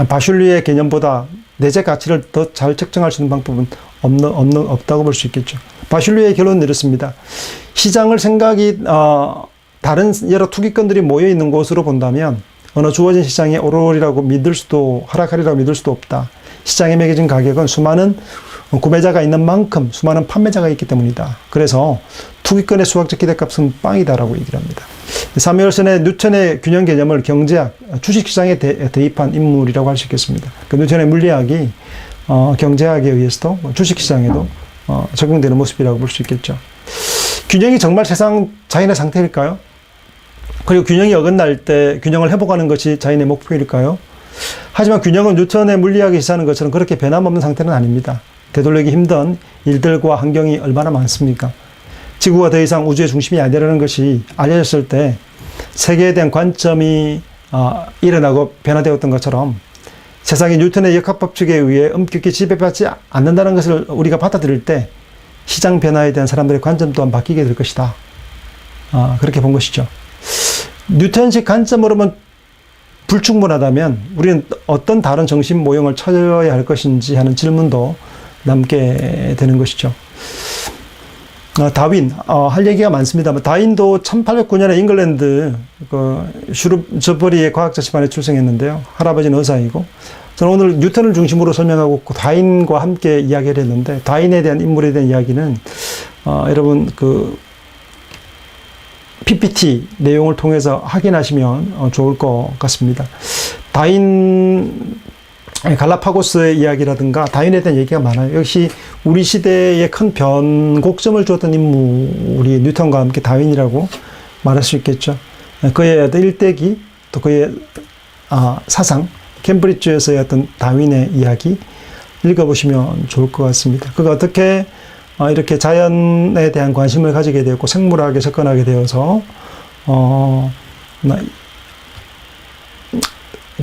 바슐리의 개념보다 내재 가치를 더 잘 측정할 수 있는 방법은 없다고 볼 수 있겠죠. 바슐리의 결론은 이렇습니다. 시장을 다른 여러 투기권들이 모여 있는 곳으로 본다면 어느 주어진 시장에 오르리라고 믿을 수도 하락하리라고 믿을 수도 없다. 시장에 매겨진 가격은 수많은 구매자가 있는 만큼 수많은 판매자가 있기 때문이다. 그래서 투기권의 수학적 기대값은 빵이다라고 얘기를 합니다. 세뮤얼슨의 뉴턴의 균형 개념을 경제학, 주식시장에 대입한 인물이라고 할 수 있겠습니다. 그 뉴턴의 물리학이 경제학에 의해서도 주식시장에도 적용되는 모습이라고 볼 수 있겠죠. 균형이 정말 세상 자연의 상태일까요? 그리고 균형이 어긋날 때 균형을 회복하는 것이 자연의 목표일까요? 하지만 균형은 뉴턴의 물리학이 시사하는 것처럼 그렇게 변함없는 상태는 아닙니다. 되돌리기 힘든 일들과 환경이 얼마나 많습니까? 지구가 더 이상 우주의 중심이 아니라는 것이 알려졌을 때 세계에 대한 관점이 일어나고 변화되었던 것처럼 세상이 뉴턴의 역학법칙에 의해 엄격히 지배받지 않는다는 것을 우리가 받아들일 때 시장 변화에 대한 사람들의 관점 또한 바뀌게 될 것이다. 그렇게 본 것이죠. 뉴턴식 관점으로만 불충분하다면 우리는 어떤 다른 정신 모형을 찾아야 할 것인지 하는 질문도 남게 되는 것이죠. 다윈, 할 얘기가 많습니다만, 다윈도 1809년에 잉글랜드, 슈룹저버리의 과학자 집안에 출생했는데요. 할아버지는 의사이고, 저는 오늘 뉴턴을 중심으로 설명하고 다윈과 함께 이야기를 했는데, 다윈에 대한 인물에 대한 이야기는, 여러분, PPT 내용을 통해서 확인하시면 좋을 것 같습니다. 다윈, 갈라파고스의 이야기라든가 다윈에 대한 얘기가 많아요. 역시 우리 시대에 큰 변곡점을 주었던 인물이 뉴턴과 함께 다윈이라고 말할 수 있겠죠. 그의 어떤 일대기, 또 그의 사상, 캠브리지에서의 어떤 다윈의 이야기, 읽어보시면 좋을 것 같습니다. 그가 어떻게 이렇게 자연에 대한 관심을 가지게 되었고 생물학에 접근하게 되어서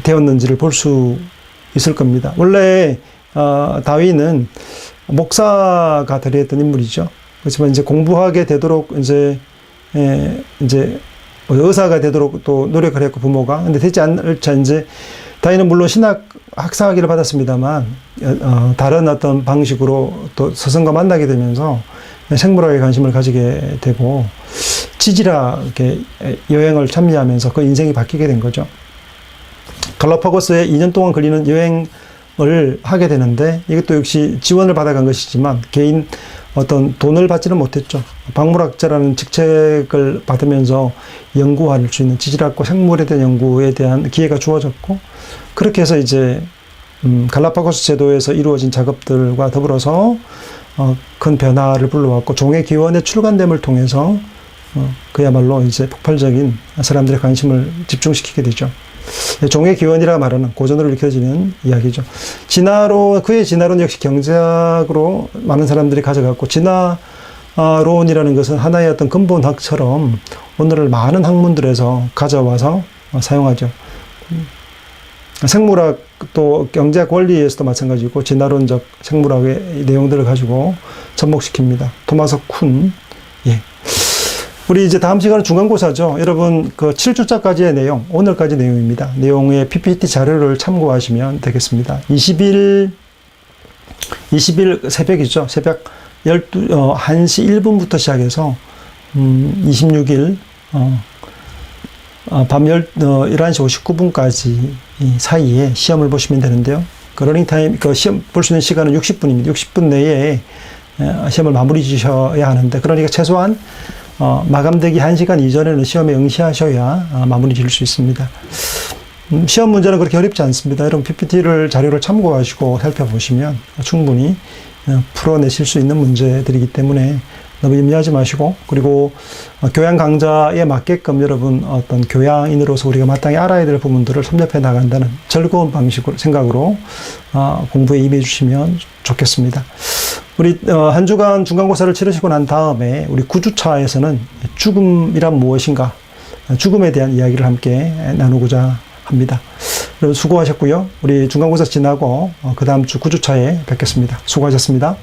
되었는지를 볼 수 있을 겁니다. 원래 다윈은 목사가 되려 했던 인물이죠. 그렇지만 이제 공부하게 되도록 이제 의사가 되도록 또 노력을 했고 부모가. 근데 되지 않자 이제 다윈은 물론 신학 학사학위를 받았습니다만 다른 어떤 방식으로 또 스승과 만나게 되면서 생물학에 관심을 가지게 되고 지지라 이렇게 여행을 참여하면서 그 인생이 바뀌게 된 거죠. 갈라파고스에 2년 동안 걸리는 여행을 하게 되는데 이것도 역시 지원을 받아간 것이지만 개인 어떤 돈을 받지는 못했죠. 박물학자라는 직책을 받으면서 연구할 수 있는 지질학과 생물에 대한 연구에 대한 기회가 주어졌고 그렇게 해서 이제 갈라파고스 제도에서 이루어진 작업들과 더불어서 큰 변화를 불러왔고 종의 기원의 출간됨을 통해서 그야말로 이제 폭발적인 사람들의 관심을 집중시키게 되죠. 종의 기원이라 말하는 고전으로 읽혀지는 이야기죠. 그의 진화론 역시 경제학으로 많은 사람들이 가져갔고, 진화론이라는 것은 하나의 어떤 근본학처럼 오늘날 많은 학문들에서 가져와서 사용하죠. 생물학 또 경제학 원리에서도 마찬가지고 진화론적 생물학의 내용들을 가지고 접목시킵니다. 토마스 쿤. 예. 우리 이제 다음 시간은 중간고사죠. 여러분 그 7주차까지의 내용, 오늘까지 내용입니다. 내용의 PPT 자료를 참고하시면 되겠습니다. 20일 새벽이죠. 새벽 1시 1분부터 시작해서 26일 밤 11시 59분까지 사이에 시험을 보시면 되는데요. 그 러닝타임, 그 시험 볼 수 있는 시간은 60분입니다. 60분 내에 시험을 마무리 지셔야 하는데, 그러니까 최소한 마감되기 1시간 이전에는 시험에 응시하셔야 마무리 지을 수 있습니다. 시험 문제는 그렇게 어렵지 않습니다. 여러분 자료를 참고하시고 살펴보시면 충분히 풀어내실 수 있는 문제들이기 때문에 너무 염려하지 마시고, 그리고 교양 강좌에 맞게끔 여러분 어떤 교양인으로서 우리가 마땅히 알아야 될 부분들을 섭렵해 나간다는 즐거운 생각으로 공부에 임해 주시면 좋겠습니다. 우리 한 주간 중간고사를 치르시고 난 다음에 우리 9주차에서는 죽음이란 무엇인가, 죽음에 대한 이야기를 함께 나누고자 합니다. 여러분 수고하셨고요. 우리 중간고사 지나고 그 다음 주 9주차에 뵙겠습니다. 수고하셨습니다.